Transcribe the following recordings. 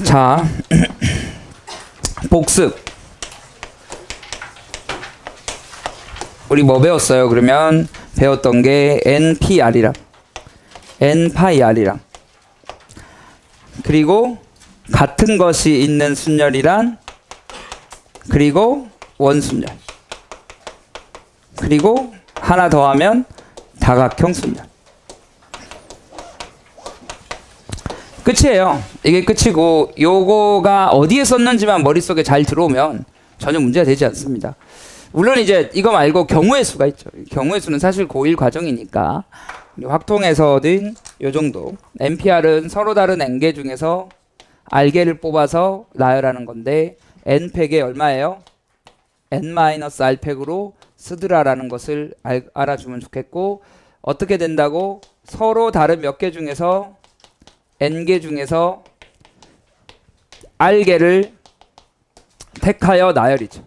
자, 복습. 우리 뭐 배웠어요? 그러면 배웠던 게 NPR이랑 N파이R이랑 그리고 같은 것이 있는 순열이란 그리고 원순열 그리고 하나 더 하면 다각형 순열. 끝이에요. 이게 끝이고 요거가 어디에 썼는지만 머릿속에 잘 들어오면 전혀 문제가 되지 않습니다. 물론 이제 이거 말고 경우의 수가 있죠. 경우의 수는 사실 고1 과정이니까 확통에서는 요 정도. NPR은 서로 다른 N개 중에서 R개를 뽑아서 나열하는 건데 N팩이 얼마예요? N-R팩으로 쓰더라라는 것을 알아주면 좋겠고, 어떻게 된다고? 서로 다른 몇 개 중에서 N개 중에서 R개를 택하여 나열이죠.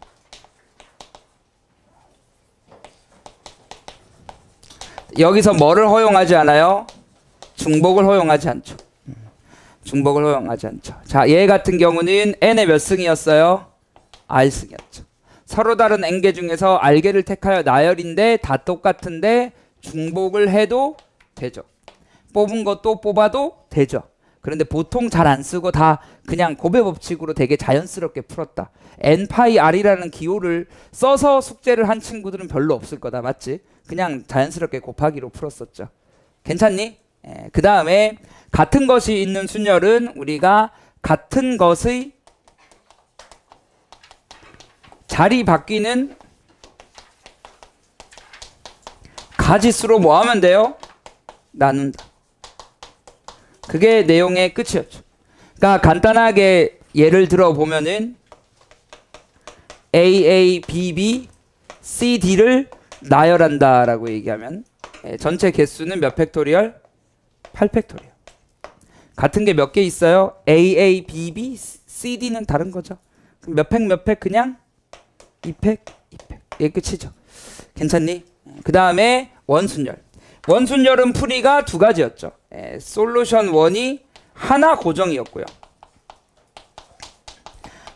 여기서 뭐를 허용하지 않아요? 중복을 허용하지 않죠. 중복을 허용하지 않죠. 자, 얘 같은 경우는 N의 몇 승이었어요? R승이었죠. 서로 다른 N개 중에서 R개를 택하여 나열인데 다 똑같은데 중복을 해도 되죠. 뽑은 것도 뽑아도 되죠. 그런데 보통 잘 안 쓰고 다 그냥 곱의 법칙으로 되게 자연스럽게 풀었다. N파이 R이라는 기호를 써서 숙제를 한 친구들은 별로 없을 거다. 맞지? 그냥 자연스럽게 곱하기로 풀었었죠. 괜찮니? 그 다음에 같은 것이 있는 순열은 우리가 같은 것의 자리 바뀌는 가지수로 뭐 하면 돼요? 나눈다. 그게 내용의 끝이었죠. 그러니까 간단하게 예를 들어 보면은 AA, BB, CD를 나열한다라고 얘기하면 전체 개수는 몇 팩토리얼? 8팩토리얼. 같은 게 몇 개 있어요? AA, BB, CD는 다른 거죠. 그럼 몇 팩 몇 팩 그냥 2팩, 2팩. 이게 끝이죠. 괜찮니? 그 다음에 원순열. 원순열은 풀이가 두 가지였죠. 솔루션 1이 하나 고정이었고요.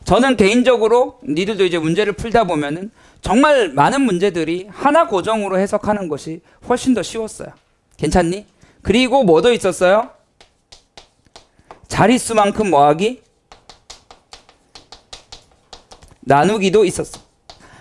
저는 개인적으로 니들도 이제 문제를 풀다 보면은 정말 많은 문제들이 하나 고정으로 해석하는 것이 훨씬 더 쉬웠어요. 괜찮니? 그리고 뭐 더 있었어요? 자릿수만큼 뭐하기? 나누기도 있었어.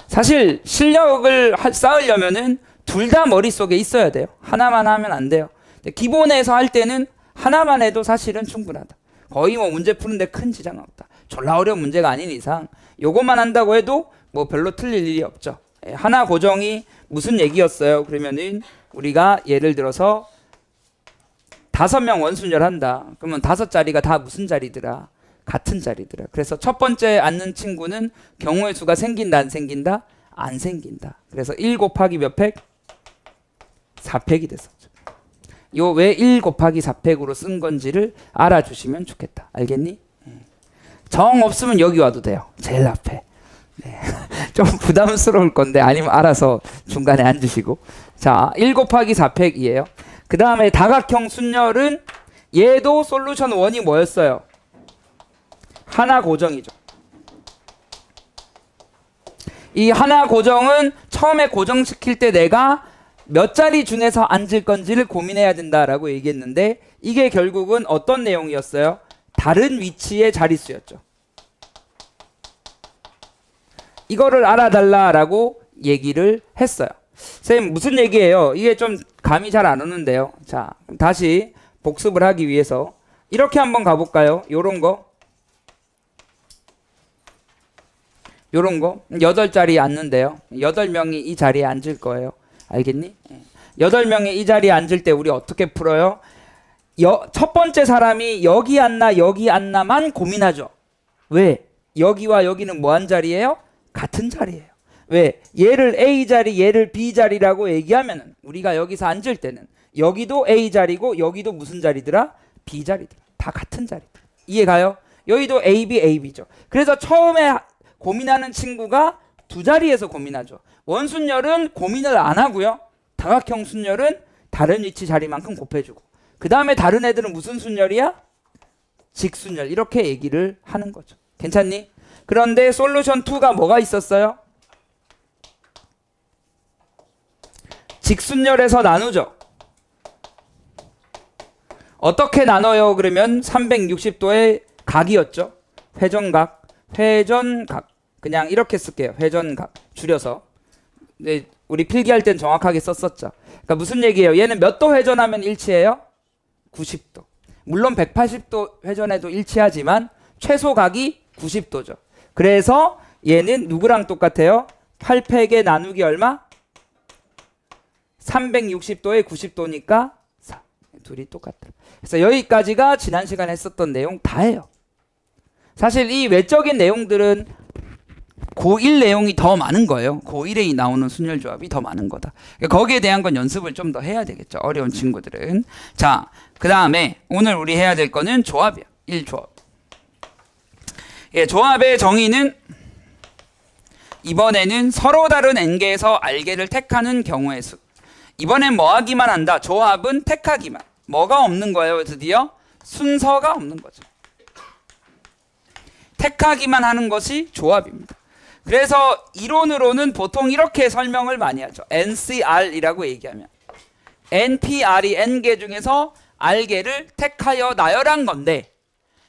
사실 실력을 쌓으려면은 둘 다 머릿속에 있어야 돼요. 하나만 하면 안 돼요. 기본에서 할 때는 하나만 해도 사실은 충분하다. 거의 뭐 문제 푸는데 큰 지장은 없다. 졸라 어려운 문제가 아닌 이상 요것만 한다고 해도 뭐 별로 틀릴 일이 없죠. 하나 고정이 무슨 얘기였어요? 그러면은 우리가 예를 들어서 5명 원순열 한다. 그러면 5자리가 다 무슨 자리더라? 같은 자리더라. 그래서 첫 번째 앉는 친구는 경우의 수가 생긴다 안 생긴다? 안 생긴다. 그래서 1 곱하기 몇 팩? 4팩이 됐었죠. 요 왜 1 곱하기 4팩으로 쓴 건지를 알아주시면 좋겠다. 알겠니? 정 없으면 여기 와도 돼요. 제일 앞에. 네. 좀 부담스러울 건데 아니면 알아서 중간에 앉으시고. 자, 1 곱하기 4팩이에요. 그 다음에 다각형 순열은 얘도 솔루션 1이 뭐였어요? 하나 고정이죠. 이 하나 고정은 처음에 고정시킬 때 내가 몇 자리 중에서 앉을 건지를 고민해야 된다라고 얘기했는데 이게 결국은 어떤 내용이었어요? 다른 위치의 자릿수였죠. 이거를 알아달라라고 얘기를 했어요. 선생님 무슨 얘기예요? 이게 좀 감이 잘 안 오는데요. 자, 다시 복습을 하기 위해서 이렇게 한번 가볼까요? 요런 거. 요런 거 8자리에 앉는데요. 8명이 이 자리에 앉을 거예요. 알겠니? 8명이 이 자리에 앉을 때 우리 어떻게 풀어요? 첫 번째 사람이 여기 앉나 여기 앉나만 고민하죠. 왜? 여기와 여기는 뭐 한 자리예요? 같은 자리예요. 왜? 얘를 A 자리, 얘를 B 자리라고 얘기하면 우리가 여기서 앉을 때는 여기도 A 자리고 여기도 무슨 자리더라? B 자리더라. 다 같은 자리더라. 이해가요? 여기도 AB, AB죠. 그래서 처음에 고민하는 친구가 두 자리에서 고민하죠. 원순열은 고민을 안 하고요. 다각형 순열은 다른 위치 자리만큼 곱해주고. 그 다음에 다른 애들은 무슨 순열이야? 직순열 이렇게 얘기를 하는 거죠. 괜찮니? 그런데 솔루션 2가 뭐가 있었어요? 직순열에서 나누죠. 어떻게 나눠요? 그러면 360도의 각이었죠. 회전각, 회전각. 그냥 이렇게 쓸게요. 회전각. 줄여서. 네, 우리 필기할 땐 정확하게 썼었죠. 그러니까 무슨 얘기예요? 얘는 몇 도 회전하면 일치해요? 90도. 물론 180도 회전해도 일치하지만 최소 각이 90도죠. 그래서 얘는 누구랑 똑같아요? 8팩의 나누기 얼마? 360도에 90도니까 4. 둘이 똑같다. 그래서 여기까지가 지난 시간에 했었던 내용 다예요. 사실 이 외적인 내용들은 고1 내용이 더 많은 거예요. 고1에 나오는 순열조합이 더 많은 거다. 거기에 대한 건 연습을 좀 더 해야 되겠죠. 어려운 친구들은. 자, 그 다음에 오늘 우리 해야 될 거는 조합이야. 1조합. 예, 조합의 정의는 이번에는 서로 다른 n개에서 r개를 택하는 경우의 수. 이번엔 뭐 하기만 한다? 조합은 택하기만. 뭐가 없는 거예요? 드디어 순서가 없는 거죠. 택하기만 하는 것이 조합입니다. 그래서 이론으로는 보통 이렇게 설명을 많이 하죠. NCR이라고 얘기하면 NPR이 n개 중에서 r개를 택하여 나열한 건데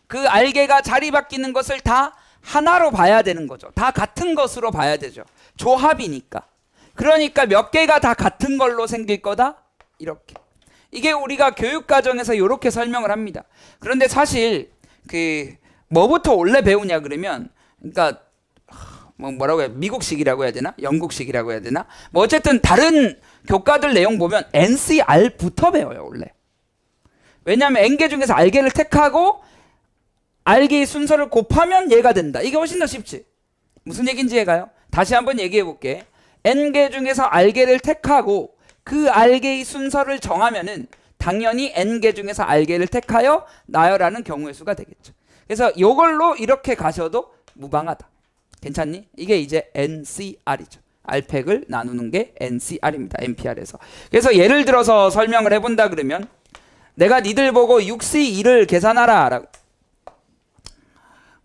그 r개가 자리 바뀌는 것을 다 하나로 봐야 되는 거죠. 다 같은 것으로 봐야 되죠. 조합이니까. 그러니까 몇 개가 다 같은 걸로 생길 거다? 이렇게. 이게 우리가 교육과정에서 이렇게 설명을 합니다. 그런데 사실 뭐부터 원래 배우냐 그러면 그러니까 뭐라고 해야 미국식이라고 해야 되나? 영국식이라고 해야 되나? 뭐 어쨌든 다른 교과들 내용 보면 NCR부터 배워요 원래. 왜냐하면 n개 중에서 r개를 택하고 r개의 순서를 곱하면 얘가 된다. 이게 훨씬 더 쉽지. 무슨 얘기인지 해가요? 다시 한번 얘기해 볼게. n개 중에서 r개를 택하고 그 r개의 순서를 정하면은 당연히 n개 중에서 r개를 택하여 나열하는 경우의 수가 되겠죠. 그래서 이걸로 이렇게 가셔도 무방하다. 괜찮니? 이게 이제 NCR이죠. R팩을 나누는 게 NCR입니다. NPR에서. 그래서 예를 들어서 설명을 해본다 그러면 내가 니들 보고 6C2를 계산하라 라고.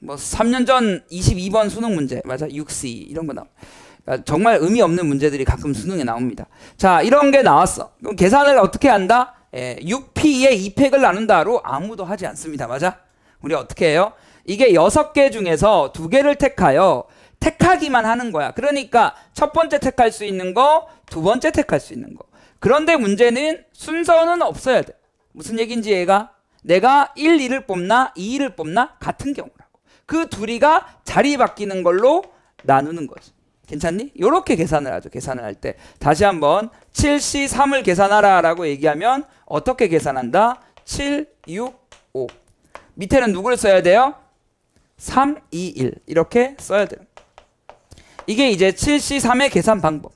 뭐 3년 전 22번 수능 문제 맞아? 6C 이런 거 나와. 그러니까 정말 의미 없는 문제들이 가끔 수능에 나옵니다. 자, 이런 게 나왔어. 그럼 계산을 어떻게 한다? 6P에 2팩을 나눈다로 아무도 하지 않습니다. 맞아? 우리 어떻게 해요? 이게 6개 중에서 2개를 택하여 택하기만 하는 거야. 그러니까 첫 번째 택할 수 있는 거, 두 번째 택할 수 있는 거. 그런데 문제는 순서는 없어야 돼. 무슨 얘기인지 얘가? 내가 1, 2를 뽑나 2, 2를 뽑나 같은 경우라고. 그 둘이가 자리 바뀌는 걸로 나누는 거지. 괜찮니? 요렇게 계산을 하죠. 계산을 할 때. 다시 한번 7C3을 계산하라 라고 얘기하면 어떻게 계산한다? 7, 6, 5. 밑에는 누구를 써야 돼요? 3, 2, 1 이렇게 써야 돼요. 이게 이제 7C3의 계산 방법.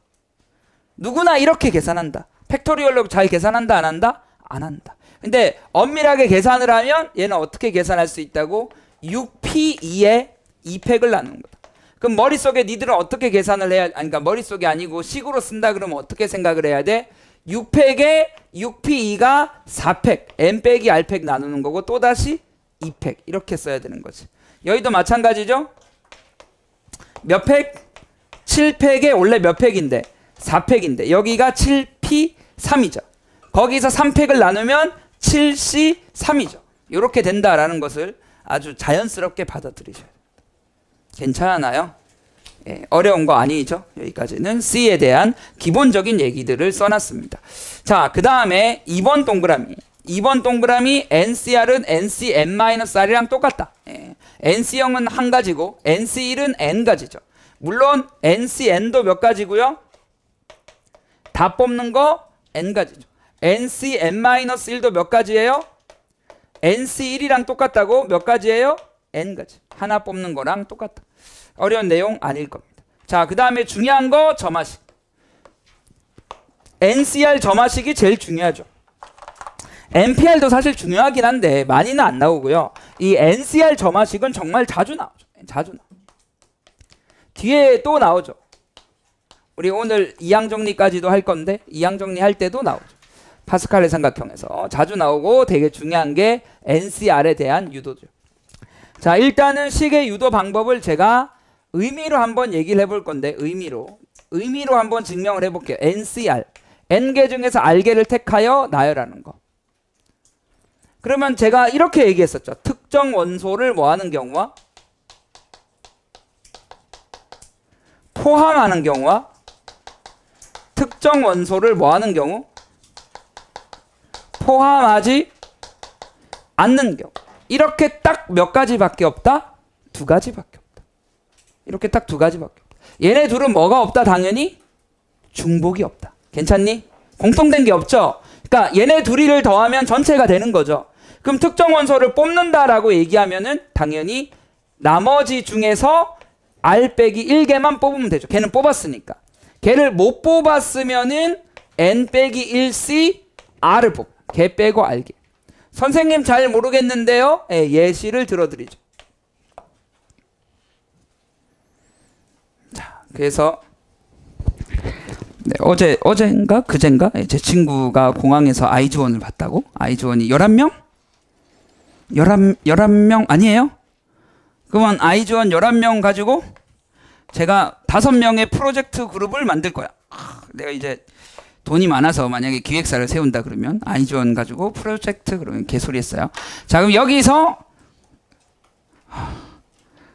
누구나 이렇게 계산한다. 팩토리얼로 잘 계산한다 안 한다? 안 한다. 근데 엄밀하게 계산을 하면 얘는 어떻게 계산할 수 있다고? 6P2에 2팩을 나누는 거다. 그럼 머릿속에 니들은 어떻게 계산을 해야, 그러니까 머릿속이 아니고 식으로 쓴다 그러면 어떻게 생각을 해야 돼? 6팩에 6P2가 4팩, N 빼기 R팩 나누는 거고 또다시 2팩 이렇게 써야 되는 거지. 여기도 마찬가지죠? 몇 팩? 7팩에 원래 몇 팩인데? 4팩인데 여기가 7P3이죠. 거기서 3팩을 나누면 7C3이죠. 이렇게 된다라는 것을 아주 자연스럽게 받아들이셔야 돼요. 괜찮아요? 예, 어려운 거 아니죠? 여기까지는 C에 대한 기본적인 얘기들을 써놨습니다. 자, 그 다음에 2번 동그라미. 2번 동그라미 NCR은 NCN-R이랑 똑같다. 예. NC형은 한 가지고 NC1은 N 가지죠. 물론 NCN도 몇 가지고요? 다 뽑는 거 N 가지죠. NCN-1도 몇 가지예요? NC1이랑 똑같다고 몇 가지예요? N 가지. 하나 뽑는 거랑 똑같다. 어려운 내용 아닐 겁니다. 자, 그 다음에 중요한 거 점화식. NCR 점화식이 제일 중요하죠. NPR도 사실 중요하긴 한데 많이는 안 나오고요. 이 NCR 점화식은 정말 자주 나오죠. 자주 나와요. 뒤에 또 나오죠. 우리 오늘 이항 정리까지도 할 건데 이항 정리할 때도 나오죠. 파스칼의 삼각형에서 자주 나오고 되게 중요한 게 NCR에 대한 유도죠. 자, 일단은 식의 유도 방법을 제가 의미로 한번 얘기를 해볼 건데, 의미로 한번 증명을 해볼게요. NCR, N개 중에서 R개를 택하여 나열하는 거. 그러면 제가 이렇게 얘기했었죠. 특정 원소를 뭐 하는 경우와 포함하는 경우와 특정 원소를 뭐 하는 경우 포함하지 않는 경우. 이렇게 딱 몇 가지밖에 없다? 두 가지밖에 없다. 이렇게 딱 두 가지밖에 없다. 얘네 둘은 뭐가 없다? 당연히 중복이 없다. 괜찮니? 공통된 게 없죠? 그러니까 얘네 둘이를 더하면 전체가 되는 거죠. 그럼 특정 원소를 뽑는다라고 얘기하면은 당연히 나머지 중에서 R 빼기 1개만 뽑으면 되죠. 걔는 뽑았으니까. 걔를 못 뽑았으면은 N 빼기 1C R을 뽑아. 걔 빼고 R개. 선생님 잘 모르겠는데요. 예, 예시를 들어드리죠. 자, 그래서 네, 어젠가 그젠가 제 친구가 공항에서 아이즈원을 봤다고? 아이즈원이 11명? 11명 아니에요? 그러면 아이즈원 11명 가지고 제가 5명의 프로젝트 그룹을 만들 거야. 내가 이제 돈이 많아서 만약에 기획사를 세운다 그러면 아이즈원 가지고 프로젝트 그러면 개소리 했어요. 자, 그럼 여기서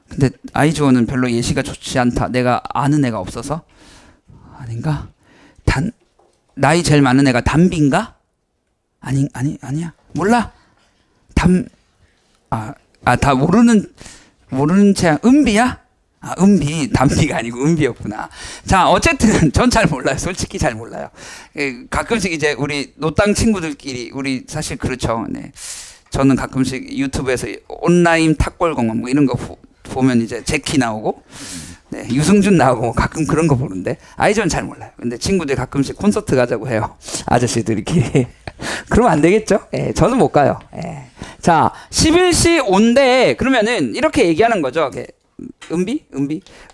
근데 아이즈원은 별로 예시가 좋지 않다. 내가 아는 애가 없어서 아닌가? 나이 제일 많은 애가 담비인가? 아니야. 몰라. 다 모르는 채 은비야? 은비, 담비가 아니고 은비였구나. 자, 어쨌든 전 잘 몰라요. 솔직히 잘 몰라요. 가끔씩 이제 우리 노땅 친구들끼리 우리 사실 그렇죠. 네. 저는 가끔씩 유튜브에서 온라인 탁골 공원 뭐 이런 거 보면 이제 제키 나오고 네, 유승준 나오고 가끔 그런 거 보는데 아이즈원 잘 몰라요. 근데 친구들이 가끔씩 콘서트 가자고 해요. 아저씨들끼리. 그러면 안 되겠죠? 예, 저는 못 가요. 예. 자, 11시 온대 그러면은 이렇게 얘기하는 거죠.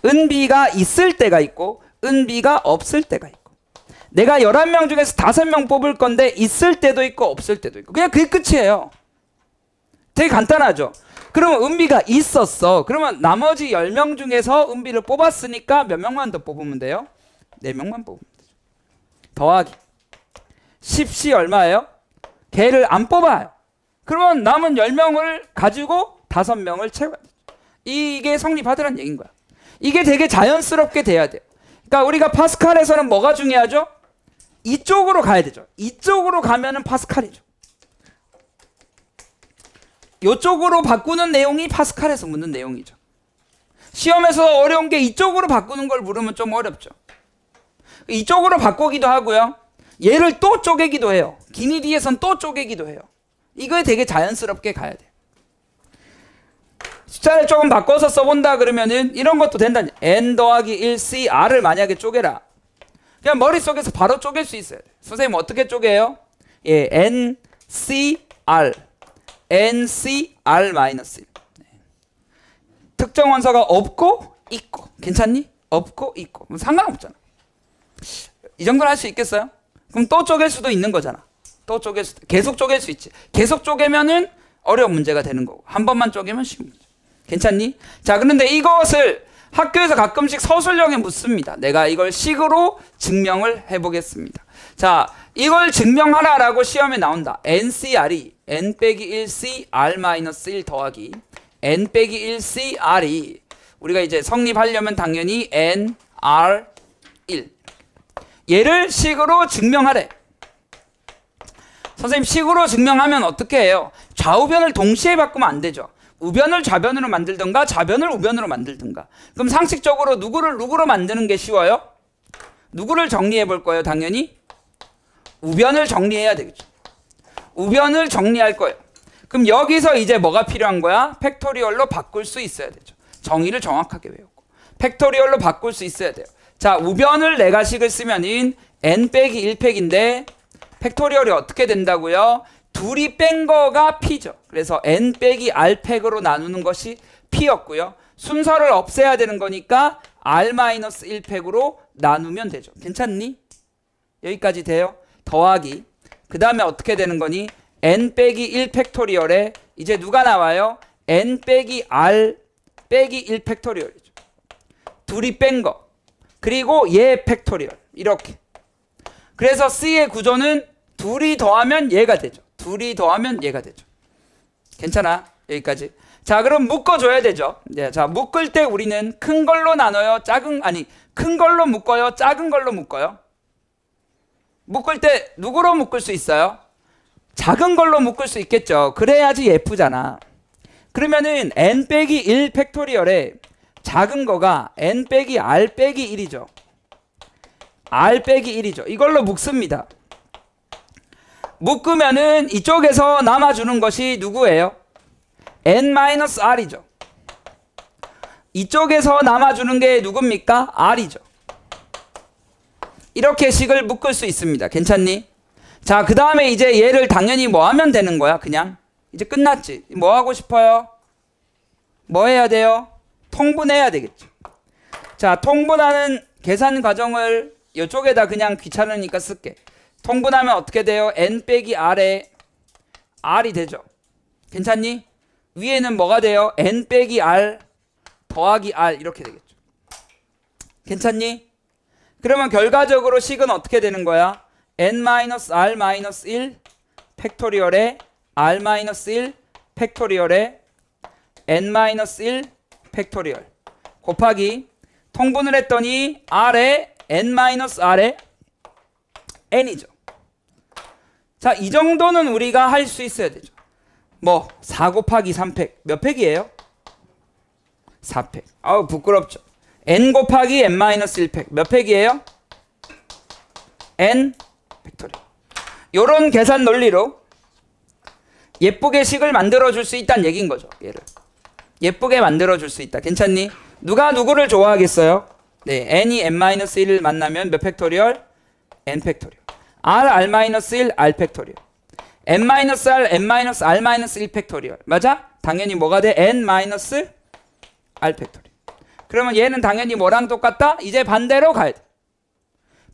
은비가 있을 때가 있고 은비가 없을 때가 있고 내가 11명 중에서 5명 뽑을 건데 있을 때도 있고 없을 때도 있고 그냥 그게 끝이에요. 되게 간단하죠. 그러면 은비가 있었어. 그러면 나머지 10명 중에서 은비를 뽑았으니까 몇 명만 더 뽑으면 돼요? 4명만 뽑으면 되죠. 더하기 10시 얼마예요? 걔를 안 뽑아요. 그러면 남은 10명을 가지고 5명을 채워야 돼요. 이게 성립하더란 얘기인 거야. 이게 되게 자연스럽게 돼야 돼요. 그러니까 우리가 파스칼에서는 뭐가 중요하죠? 이쪽으로 가야 되죠. 이쪽으로 가면은 파스칼이죠. 이쪽으로 바꾸는 내용이 파스칼에서 묻는 내용이죠. 시험에서 어려운 게 이쪽으로 바꾸는 걸 물으면 좀 어렵죠. 이쪽으로 바꾸기도 하고요. 얘를 또 쪼개기도 해요. 기니디에선 또 쪼개기도 해요. 이거에 되게 자연스럽게 가야 돼요. 숫자를 조금 바꿔서 써본다 그러면은 이런 것도 된다. N 더하기 1C R을 만약에 쪼개라. 그냥 머릿속에서 바로 쪼갤 수 있어요. 선생님 어떻게 쪼개요? 예, N, C, R. N, C, R 마이너스 1. 특정 원소가 없고 있고. 괜찮니? 없고 있고. 상관없잖아. 이 정도는 할 수 있겠어요? 그럼 또 쪼갤 수도 있는 거잖아. 또 쪼갤 수도. 계속 쪼갤 수 있지. 계속 쪼개면은 어려운 문제가 되는 거고. 한 번만 쪼개면 쉬운 문제. 괜찮니? 자, 그런데 이것을 학교에서 가끔씩 서술형에 묻습니다. 내가 이걸 식으로 증명을 해보겠습니다. 자, 이걸 증명하라라고 시험에 나온다. NCR이 N 빼기 1C R-1 더하기 N 빼기 1C R이 우리가 이제 성립하려면 당연히 N, R, 1 얘를 식으로 증명하래. 선생님 식으로 증명하면 어떻게 해요? 좌우변을 동시에 바꾸면 안 되죠. 우변을 좌변으로 만들든가 좌변을 우변으로 만들든가. 그럼 상식적으로 누구를 누구로 만드는 게 쉬워요? 누구를 정리해 볼 거예요? 당연히 우변을 정리해야 되겠죠. 우변을 정리할 거예요. 그럼 여기서 이제 뭐가 필요한 거야? 팩토리얼로 바꿀 수 있어야 되죠. 정의를 정확하게 외우고 팩토리얼로 바꿀 수 있어야 돼요. 자, 우변을 내가 식을 쓰면은 n 빼기 1팩인데 팩토리얼이 어떻게 된다고요? 둘이 뺀 거가 p죠. 그래서 n 빼기 r 팩으로 나누는 것이 p였고요. 순서를 없애야 되는 거니까 r-1 팩으로 나누면 되죠. 괜찮니? 여기까지 돼요? 더하기 그 다음에 어떻게 되는 거니? n 빼기 1 팩토리얼에 이제 누가 나와요? n 빼기 r 빼기 1 팩토리얼이죠. 둘이 뺀 거. 그리고 얘 팩토리얼. 이렇게. 그래서 C의 구조는 둘이 더하면 얘가 되죠. 둘이 더하면 얘가 되죠. 괜찮아? 여기까지. 자, 그럼 묶어줘야 되죠. 네, 자, 묶을 때 우리는 큰 걸로 나눠요? 큰 걸로 묶어요? 작은 걸로 묶어요? 묶을 때 누구로 묶을 수 있어요? 작은 걸로 묶을 수 있겠죠. 그래야지 예쁘잖아. 그러면은 n 빼기 1 팩토리얼에 작은 거가 n 빼기 r 빼기 1이죠. r 빼기 1이죠. 이걸로 묶습니다. 묶으면은 이쪽에서 남아주는 것이 누구예요? n-r이죠. 이쪽에서 남아주는 게 누굽니까? r이죠. 이렇게 식을 묶을 수 있습니다. 괜찮니? 자, 그 다음에 이제 얘를 당연히 뭐 하면 되는 거야? 그냥 이제 끝났지. 뭐 하고 싶어요? 뭐 해야 돼요? 통분해야 되겠죠. 자, 통분하는 계산 과정을 이쪽에다 그냥 귀찮으니까 쓸게. 통분하면 어떻게 돼요? n 빼기 r에 r이 되죠. 괜찮니? 위에는 뭐가 돼요? n 빼기 r 더하기 r 이렇게 되겠죠. 괜찮니? 그러면 결과적으로 식은 어떻게 되는 거야? n-r-1 팩토리얼에 r-1 팩토리얼에 n-1 팩토리얼 곱하기 통분을 했더니 r에 n-r에 n이죠. 자, 이 정도는 우리가 할 수 있어야 되죠. 뭐 4 곱하기 3팩 몇 팩이에요? 4팩. 아우 부끄럽죠. n 곱하기 n-1팩 몇 팩이에요? n 팩토리얼. 요런 계산 논리로 예쁘게 식을 만들어 줄 수 있다는 얘기인 거죠. 얘를 예쁘게 만들어 줄 수 있다. 괜찮니? 누가 누구를 좋아하겠어요? 네, n이 n-1을 만나면 몇 팩토리얼? n 팩토리얼. r r-1 r 팩토리얼. n-r n-r-1 팩토리얼. 맞아? 당연히 뭐가 돼? n-r 팩토리얼. 그러면 얘는 당연히 뭐랑 똑같다? 이제 반대로 가야 돼.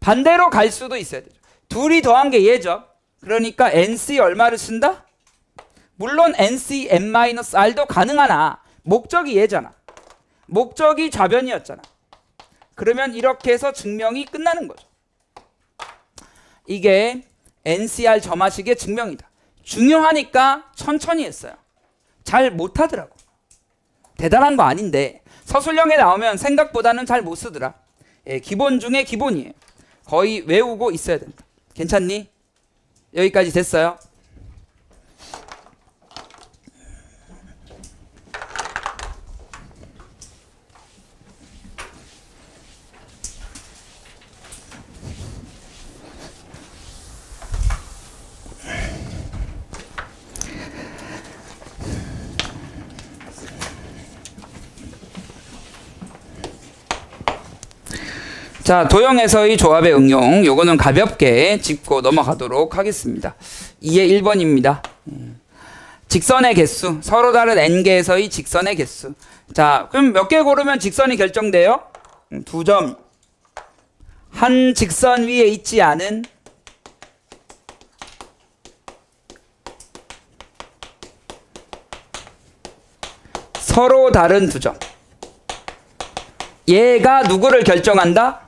반대로 갈 수도 있어야 되죠. 둘이 더한 게 얘죠. 그러니까 nc 얼마를 쓴다? 물론 nc n-r도 가능하나 목적이 얘잖아. 목적이 좌변이었잖아. 그러면 이렇게 해서 증명이 끝나는 거죠. 이게 NCR 점화식의 증명이다. 중요하니까 천천히 했어요. 잘 못하더라고. 대단한 거 아닌데 서술형에 나오면 생각보다는 잘 못 쓰더라. 예, 기본 중에 기본이에요. 거의 외우고 있어야 된다. 괜찮니? 여기까지 됐어요. 자, 도형에서의 조합의 응용, 요거는 가볍게 짚고 넘어가도록 하겠습니다. 2의 1번입니다. 직선의 개수, 서로 다른 n개에서의 직선의 개수. 자, 그럼 몇 개 고르면 직선이 결정돼요? 2점. 한 직선 위에 있지 않은 서로 다른 2점. 얘가 누구를 결정한다?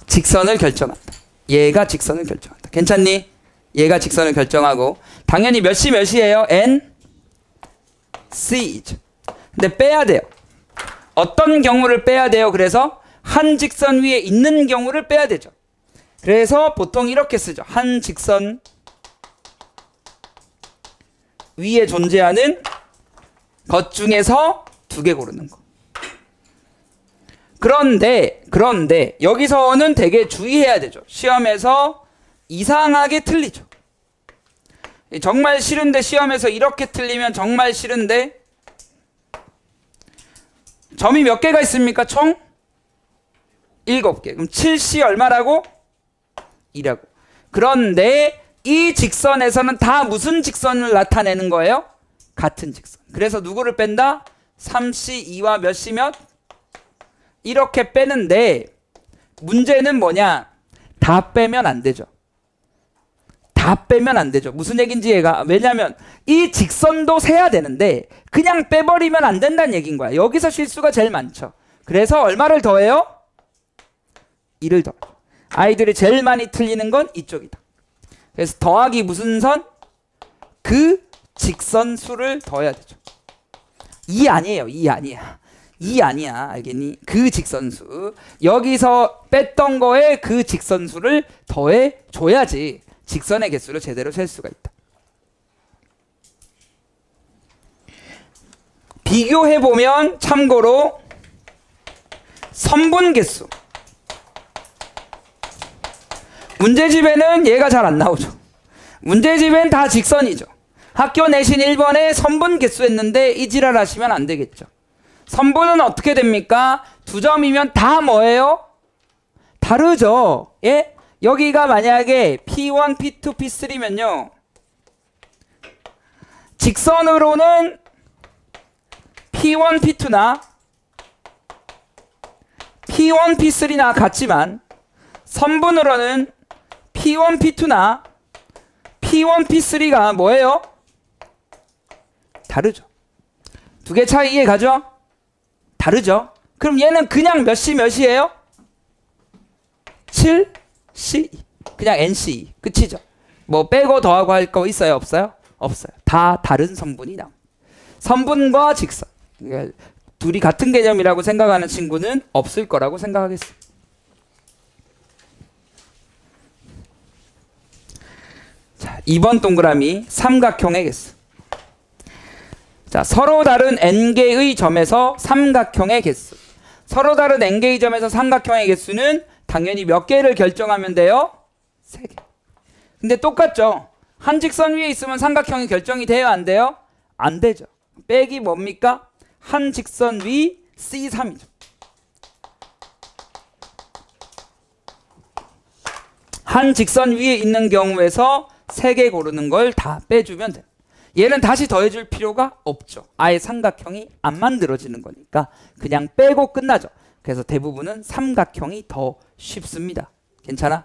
직선을 결정한다. 얘가 직선을 결정한다. 괜찮니? 얘가 직선을 결정하고 당연히 몇이 몇이에요? n, c이죠. 근데 빼야 돼요. 어떤 경우를 빼야 돼요? 그래서 한 직선 위에 있는 경우를 빼야 되죠. 그래서 보통 이렇게 쓰죠. 한 직선 위에 존재하는 것 중에서 2개 고르는 거. 그런데 여기서는 되게 주의해야 되죠. 시험에서 이상하게 틀리죠. 정말 싫은데 시험에서 이렇게 틀리면 정말 싫은데 점이 몇 개가 있습니까? 총 7개. 그럼 7C 얼마라고? 2라고. 그런데 이 직선에서는 다 무슨 직선을 나타내는 거예요? 같은 직선. 그래서 누구를 뺀다? 3C 2와 몇 C 몇? 이렇게 빼는데 문제는 뭐냐? 다 빼면 안 되죠. 다 다 빼면 안 되죠. 무슨 얘긴지 얘가, 왜냐면 이 직선도 세야 되는데 그냥 빼버리면 안 된다는 얘기인 거야. 여기서 실수가 제일 많죠. 그래서 얼마를 더해요? 2를 더해. 아이들이 제일 많이 틀리는 건 이쪽이다. 그래서 더하기 무슨 선? 그 직선수를 더해야 되죠. 2 아니에요. 2 아니야. 2 아니야. 알겠니? 그 직선수. 여기서 뺐던 거에 그 직선수를 더해 줘야지 직선의 개수를 제대로 셀 수가 있다. 비교해보면 참고로 선분 개수. 문제집에는 얘가 잘 안 나오죠. 문제집엔 다 직선이죠. 학교 내신 1번에 선분 개수 했는데 이 지랄 하시면 안 되겠죠. 선분은 어떻게 됩니까? 2점이면 다 뭐예요? 다르죠. 예? 여기가 만약에 P1, P2, P3면요. 직선으로는 P1, P2나 P1, P3나 같지만 선분으로는 P1, P2나 P1, P3가 뭐예요? 다르죠. 두 개 차이 이해 가죠? 다르죠. 그럼 얘는 그냥 몇이에요? 7, C, 그냥 NC 끝이죠. 뭐 빼고 더하고 할 거 있어요? 없어요? 없어요. 다 다른 선분이 나옵니다. 선분과 직선. 그러니까 둘이 같은 개념이라고 생각하는 친구는 없을 거라고 생각하겠습니다. 자, 2번 동그라미 삼각형의 개수. 자, 서로 다른 n개의 점에서 삼각형의 개수. 서로 다른 n개의 점에서 삼각형의 개수는 당연히 몇 개를 결정하면 돼요? 3개. 근데 똑같죠? 한 직선 위에 있으면 삼각형이 결정이 돼요? 안 돼요? 안 되죠. 빼기 뭡니까? 한 직선 위 C3이죠. 한 직선 위에 있는 경우에서 3개 고르는 걸 다 빼주면 돼요. 얘는 다시 더해줄 필요가 없죠. 아예 삼각형이 안 만들어지는 거니까 그냥 빼고 끝나죠. 그래서 대부분은 삼각형이 더 쉽습니다. 괜찮아?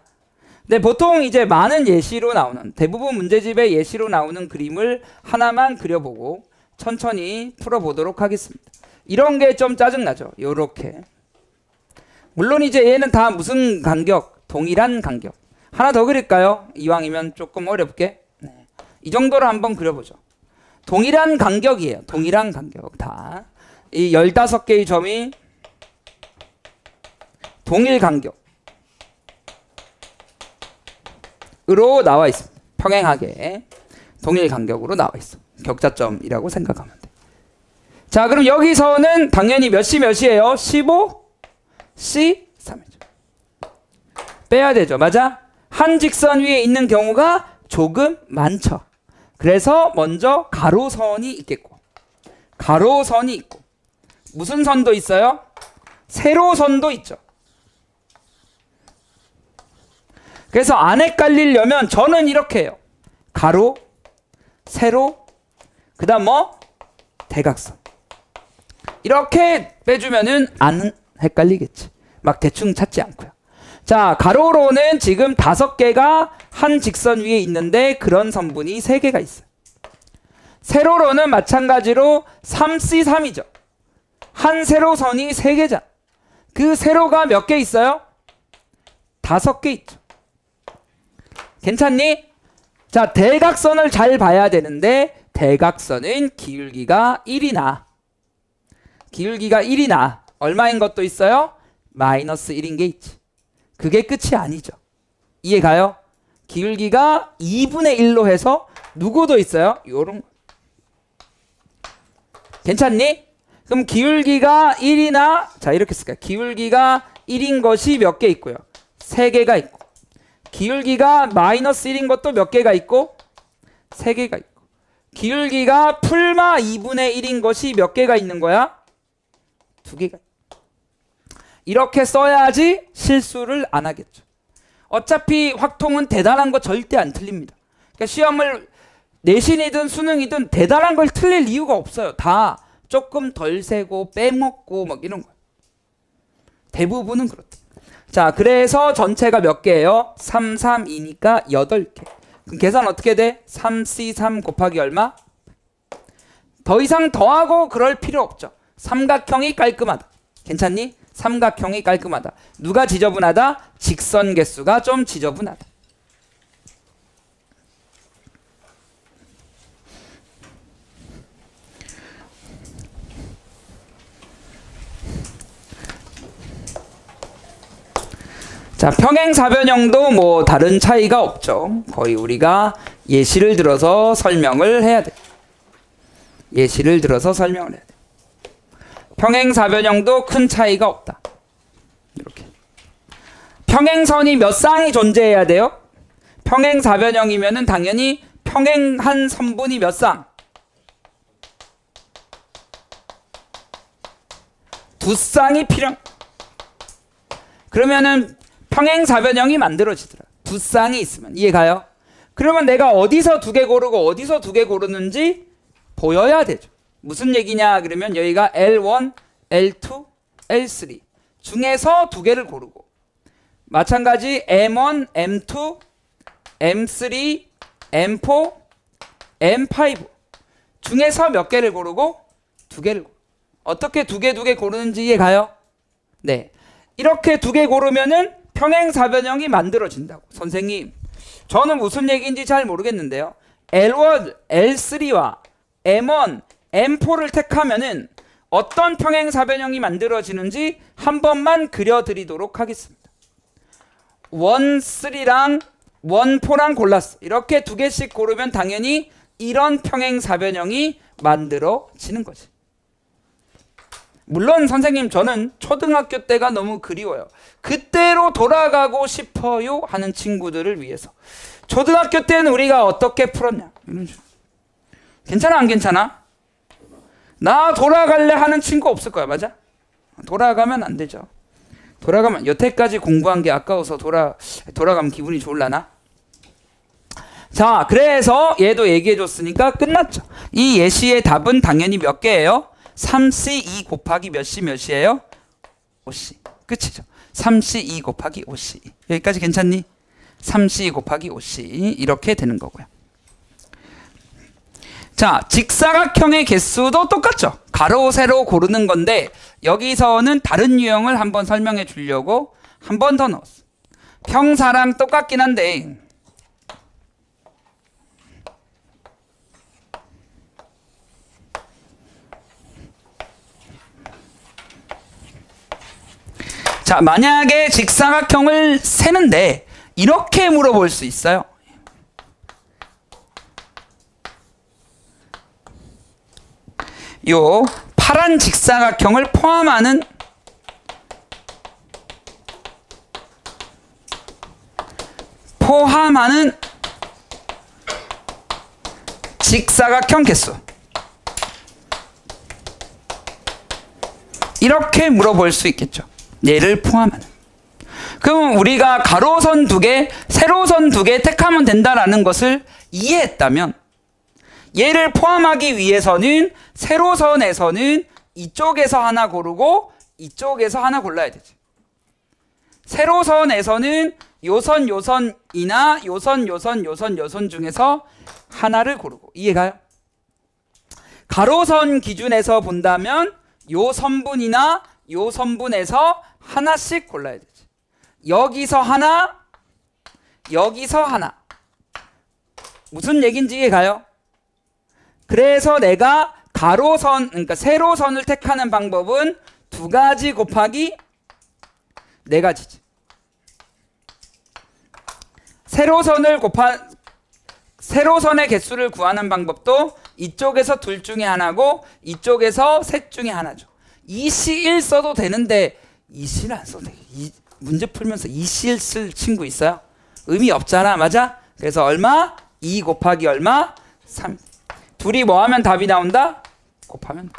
근데 보통 이제 많은 예시로 나오는, 대부분 문제집에 예시로 나오는 그림을 하나만 그려보고 천천히 풀어보도록 하겠습니다. 이런 게 좀 짜증나죠. 요렇게. 물론 이제 얘는 다 무슨 간격? 동일한 간격. 하나 더 그릴까요? 이왕이면 조금 어렵게. 네. 이 정도로 한번 그려보죠. 동일한 간격이에요. 동일한 간격 다. 이 15개의 점이 동일 간격으로 나와 있습니다. 평행하게 동일 간격으로 나와 있어. 격자점이라고 생각하면 돼. 자, 그럼 여기서는 당연히 몇이에요? 15, C3이죠. 빼야 되죠. 맞아? 한 직선 위에 있는 경우가 조금 많죠. 그래서 먼저 가로선이 있겠고, 가로선이 있고, 무슨 선도 있어요? 세로선도 있죠. 그래서 안 헷갈리려면 저는 이렇게 해요. 가로, 세로, 그 다음 뭐? 대각선. 이렇게 빼주면은 안 헷갈리겠지. 막 대충 찾지 않고요. 자, 가로로는 지금 5개가 한 직선 위에 있는데 그런 선분이 3개가 있어요. 세로로는 마찬가지로 3C3이죠. 한 세로선이 3개잖아. 그 세로가 몇 개 있어요? 5개 있죠. 괜찮니? 자, 대각선을 잘 봐야 되는데 대각선은 기울기가 1이나 얼마인 것도 있어요? 마이너스 1인 게 있지. 그게 끝이 아니죠. 이해가요? 기울기가 2분의 1로 해서 누구도 있어요? 요런 거. 괜찮니? 그럼 기울기가 1이나, 자, 이렇게 쓸까요? 기울기가 1인 것이 몇 개 있고요? 3개가 있고, 기울기가 마이너스 1인 것도 몇 개가 있고? 3개가 있고, 기울기가 풀마 2분의 1인 것이 몇 개가 있는 거야? 2개가 있고. 이렇게 써야지 실수를 안 하겠죠. 어차피 확통은 대단한 거 절대 안 틀립니다. 그러니까 시험을 내신이든 수능이든 대단한 걸 틀릴 이유가 없어요. 다 조금 덜 세고 빼먹고 막 이런 거예요. 대부분은 그렇다. 자, 그래서 전체가 몇 개예요? 3, 3, 2니까 8개. 그럼 계산 어떻게 돼? 3C3 곱하기 얼마? 더 이상 더하고 그럴 필요 없죠. 삼각형이 깔끔하다. 괜찮니? 삼각형이 깔끔하다. 누가 지저분하다? 직선 개수가 좀 지저분하다. 자, 평행사변형도 뭐 다른 차이가 없죠. 거의 우리가 예시를 들어서 설명을 해야 돼. 예시를 들어서 설명을 해야 돼. 평행사변형도 큰 차이가 없다. 이렇게. 평행선이 몇 쌍이 존재해야 돼요? 평행사변형이면은 당연히 평행한 선분이 몇 쌍? 두 쌍이 필요. 그러면은 평행사변형이 만들어지더라. 두 쌍이 있으면. 이해가요? 그러면 내가 어디서 두 개 고르고 어디서 두 개 고르는지 보여야 되죠. 무슨 얘기냐 그러면 여기가 L1, L2, L3 중에서 두 개를 고르고 마찬가지 M1, M2, M3, M4, M5 중에서 몇 개를 고르고 두 개를 고르고. 어떻게 두 개 고르는지 이해가요? 네, 이렇게 두 개 고르면은 평행사변형이 만들어진다고. 선생님, 저는 무슨 얘기인지 잘 모르겠는데요. L1, L3와 M1, M4를 택하면은 어떤 평행사변형이 만들어지는지 한 번만 그려드리도록 하겠습니다. 1, 3랑 1, 4랑 골랐어. 이렇게 두 개씩 고르면 당연히 이런 평행사변형이 만들어지는 거지. 물론 선생님 저는 초등학교 때가 너무 그리워요. 그때로 돌아가고 싶어요 하는 친구들을 위해서. 초등학교 때는 우리가 어떻게 풀었냐. 괜찮아 안 괜찮아? 나 돌아갈래 하는 친구 없을 거야. 맞아? 돌아가면 안 되죠. 돌아가면 여태까지 공부한 게 아까워서 돌아가면 기분이 좋을라나? 자, 그래서 얘도 얘기해 줬으니까 끝났죠. 이 예시의 답은 당연히 몇 개예요? 3C2 곱하기 몇이에요? 5C. 끝이죠. 3C2 곱하기 5C. 여기까지 괜찮니? 3C 곱하기 5C 이렇게 되는 거고요. 자, 직사각형의 개수도 똑같죠. 가로, 세로 고르는 건데 여기서는 다른 유형을 한번 설명해 주려고 한 번 더 넣었어. 평사랑 똑같긴 한데 자, 만약에 직사각형을 세는데 이렇게 물어볼 수 있어요. 요 파란 직사각형을 포함하는 직사각형 개수. 이렇게 물어볼 수 있겠죠. 얘를 포함하는. 그럼 우리가 가로선 두 개, 세로선 두 개 택하면 된다라는 것을 이해했다면 얘를 포함하기 위해서는 세로선에서는 이쪽에서 하나 고르고 이쪽에서 하나 골라야 되지. 세로선에서는 요선이나 요선 중에서 하나를 고르고. 이해가요? 가로선 기준에서 본다면 요 선분이나 요 선분에서 하나씩 골라야 되지. 여기서 하나, 여기서 하나. 무슨 얘기인지 이해가요? 그래서 내가 가로선, 그러니까 세로선을 택하는 방법은 2가지 곱하기 4가지지. 세로선의 개수를 구하는 방법도 이쪽에서 둘 중에 하나고 이쪽에서 셋 중에 하나죠. 2C1 써도 되는데 2C를 안 써도 돼. 문제 풀면서 2C1 쓸 친구 있어요? 의미 없잖아. 맞아? 그래서 얼마? 2 곱하기 얼마? 3. 둘이 뭐 하면 답이 나온다? 곱하면.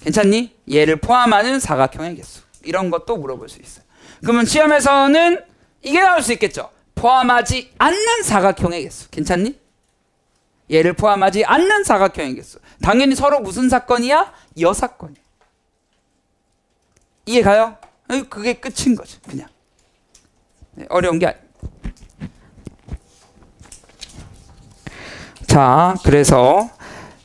괜찮니? 얘를 포함하는 사각형의 개수. 이런 것도 물어볼 수 있어요. 그러면 시험에서는 이게 나올 수 있겠죠. 포함하지 않는 사각형의 개수. 괜찮니? 얘를 포함하지 않는 사각형의 개수. 당연히 서로 무슨 사건이야? 여사건이야. 이해가요? 그게 끝인 거지. 그냥. 어려운 게 아니야. 자, 그래서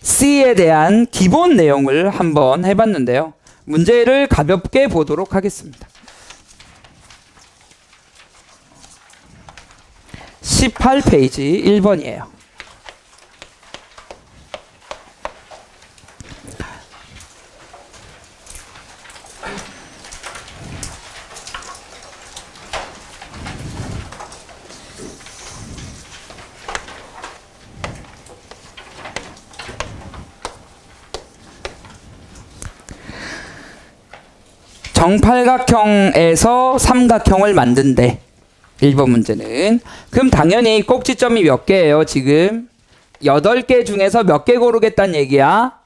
C에 대한 기본 내용을 한번 해봤는데요. 문제를 가볍게 보도록 하겠습니다. 18페이지 1번이에요. 정팔각형에서 삼각형을 만든대. 1번 문제는. 그럼 당연히 꼭지점이 몇 개예요? 지금 8개 중에서 몇 개 고르겠다는 얘기야?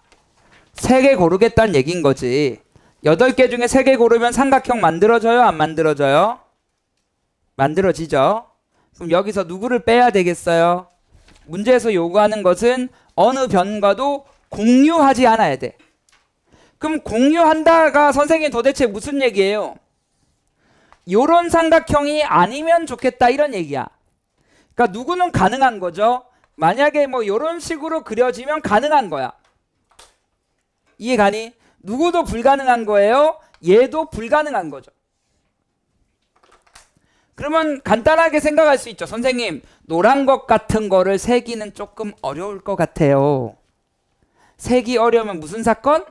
3개 고르겠다는 얘기인 거지. 8개 중에 3개 고르면 삼각형 만들어져요? 안 만들어져요? 만들어지죠. 그럼 여기서 누구를 빼야 되겠어요? 문제에서 요구하는 것은 어느 변과도 공유하지 않아야 돼. 그럼 공유한다가 선생님 도대체 무슨 얘기예요? 요런 삼각형이 아니면 좋겠다 이런 얘기야. 그러니까 누구는 가능한 거죠. 만약에 뭐 요런 식으로 그려지면 가능한 거야. 이해가니? 누구도 불가능한 거예요. 얘도 불가능한 거죠. 그러면 간단하게 생각할 수 있죠. 선생님, 노란 것 같은 거를 세기는 조금 어려울 것 같아요. 세기 어려우면 무슨 사건?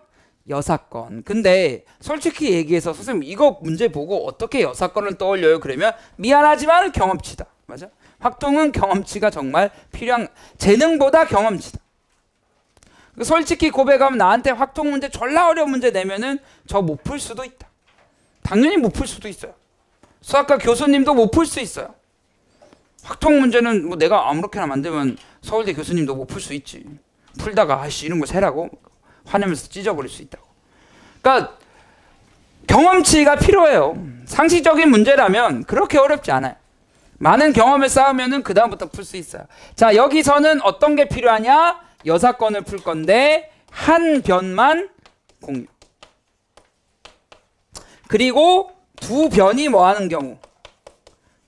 여사건. 근데 솔직히 얘기해서 선생님 이거 문제 보고 어떻게 여사건을 떠올려요? 그러면 미안하지만 경험치다. 맞아? 확통은 경험치가 정말 필요한, 재능보다 경험치다. 솔직히 고백하면 나한테 확통 문제 졸라 어려운 문제 내면은 저 못 풀 수도 있다. 당연히 못 풀 수도 있어요. 수학과 교수님도 못 풀 수 있어요. 확통 문제는 뭐 내가 아무렇게나 만들면 서울대 교수님도 못 풀 수 있지. 풀다가 아씨 이런 거 세라고 화내면서 찢어버릴 수 있다고. 그러니까 경험치가 필요해요. 상식적인 문제라면 그렇게 어렵지 않아요. 많은 경험을 쌓으면 그 다음부터 풀 수 있어요. 자, 여기서는 어떤 게 필요하냐? 여사건을 풀 건데 한 변만 공유. 그리고 두 변이 뭐 하는 경우?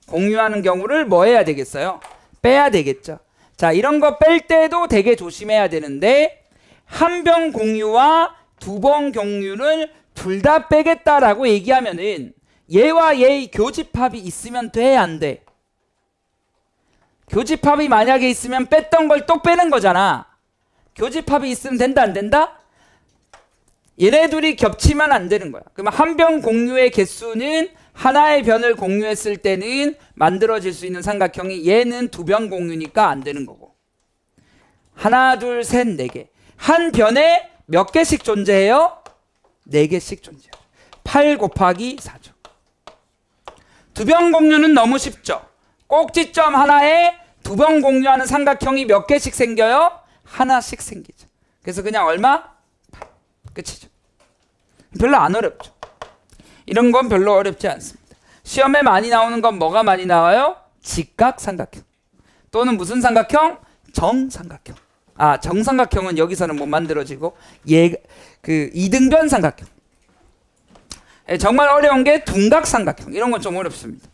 공유하는 경우를 뭐 해야 되겠어요? 빼야 되겠죠. 자, 이런 거 뺄 때도 되게 조심해야 되는데 한 변 공유와 두 번 공유를 둘 다 빼겠다라고 얘기하면은 얘와 얘의 교집합이 있으면 돼, 안 돼? 교집합이 만약에 있으면 뺐던 걸 또 빼는 거잖아. 교집합이 있으면 된다, 안 된다? 얘네 둘이 겹치면 안 되는 거야. 그러면 한 변 공유의 개수는 하나의 변을 공유했을 때는 만들어질 수 있는 삼각형이 얘는 두 변 공유니까 안 되는 거고. 하나, 둘, 셋, 네 개. 한 변에 몇 개씩 존재해요? 4개씩 존재해요. 8 곱하기 4죠. 두 변 공유는 너무 쉽죠. 꼭지점 하나에 두 번 공유하는 삼각형이 몇 개씩 생겨요? 하나씩 생기죠. 그래서 그냥 얼마? 8. 끝이죠. 별로 안 어렵죠. 이런 건 별로 어렵지 않습니다. 시험에 많이 나오는 건 뭐가 많이 나와요? 직각삼각형. 또는 무슨 삼각형? 정삼각형. 아, 정삼각형은 여기서는 못 만들어지고 그 이등변 삼각형. 정말 어려운 게 둔각삼각형. 이런 건 좀 어렵습니다.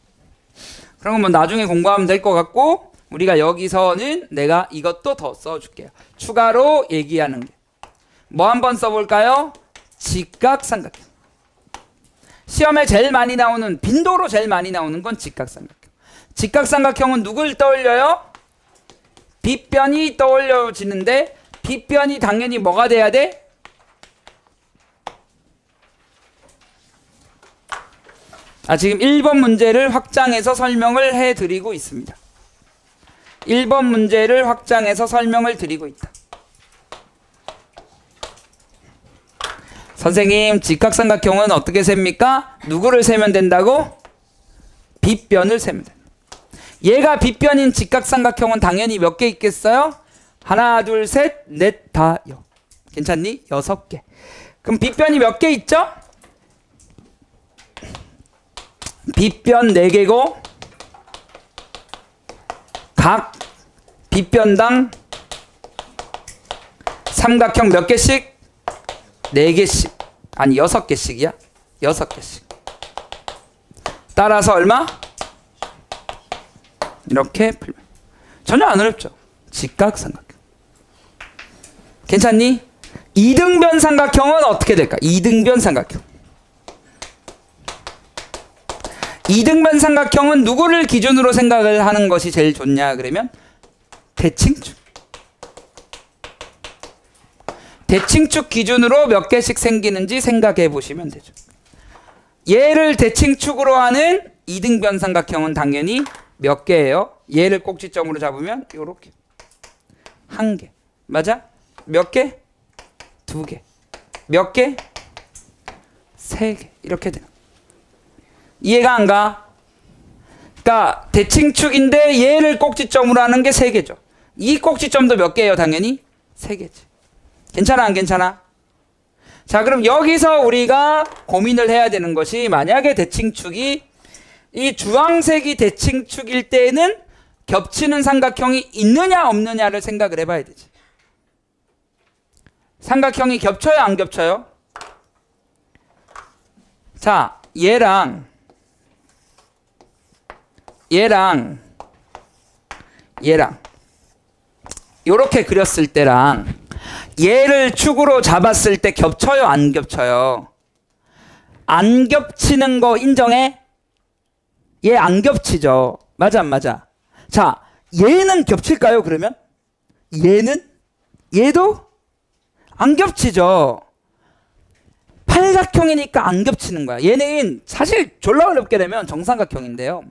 그런 건 뭐 나중에 공부하면 될 것 같고, 우리가 여기서는 내가 이것도 더 써줄게요. 추가로 얘기하는 게 뭐 한번 써볼까요? 직각삼각형. 시험에 제일 많이 나오는, 빈도로 제일 많이 나오는 건 직각삼각형. 직각삼각형은 누굴 떠올려요? 빗변이 떠올려지는데, 빗변이 당연히 뭐가 돼야 돼? 지금 1번 문제를 확장해서 설명을 해드리고 있습니다. 1번 문제를 확장해서 설명을 드리고 있다. 선생님, 직각삼각형은 어떻게 셉니까? 누구를 세면 된다고? 빗변을 세면 된다. 얘가 빗변인 직각삼각형은 당연히 몇 개 있겠어요? 하나, 둘, 셋, 넷, 다, 여. 괜찮니? 6개. 그럼 빗변이 몇 개 있죠? 빗변 4개고 각 빗변당 삼각형 몇 개씩? 4개씩. 아니 6개씩이야? 6개씩. 따라서 얼마? 이렇게 풀면 전혀 안 어렵죠. 직각삼각형. 괜찮니? 이등변 삼각형은 어떻게 될까? 이등변 삼각형. 이등변 삼각형은 누구를 기준으로 생각을 하는 것이 제일 좋냐 그러면 대칭축. 대칭축 기준으로 몇 개씩 생기는지 생각해 보시면 되죠. 얘를 대칭축으로 하는 이등변 삼각형은 당연히 몇 개예요? 얘를 꼭지점으로 잡으면 요렇게 한 개. 맞아? 몇 개? 두 개. 몇 개? 세 개. 이렇게 돼요. 이해가 안 가? 그러니까 대칭축인데 얘를 꼭지점으로 하는 게 세 개죠. 이 꼭지점도 몇 개예요? 당연히 세 개지. 괜찮아 안 괜찮아? 자, 그럼 여기서 우리가 고민을 해야 되는 것이 만약에 대칭축이 이 주황색이 대칭축일 때는 겹치는 삼각형이 있느냐 없느냐를 생각을 해봐야 되지. 삼각형이 겹쳐요 안 겹쳐요? 자, 얘랑 요렇게 그렸을 때랑 얘를 축으로 잡았을 때 겹쳐요 안 겹쳐요? 안 겹치는 거 인정해? 얘 안 겹치죠. 맞아 안 맞아? 자, 얘는 겹칠까요 그러면? 얘도 안 겹치죠. 팔각형이니까 안 겹치는 거야. 얘는 사실 졸라 어렵게 되면 정삼각형인데요.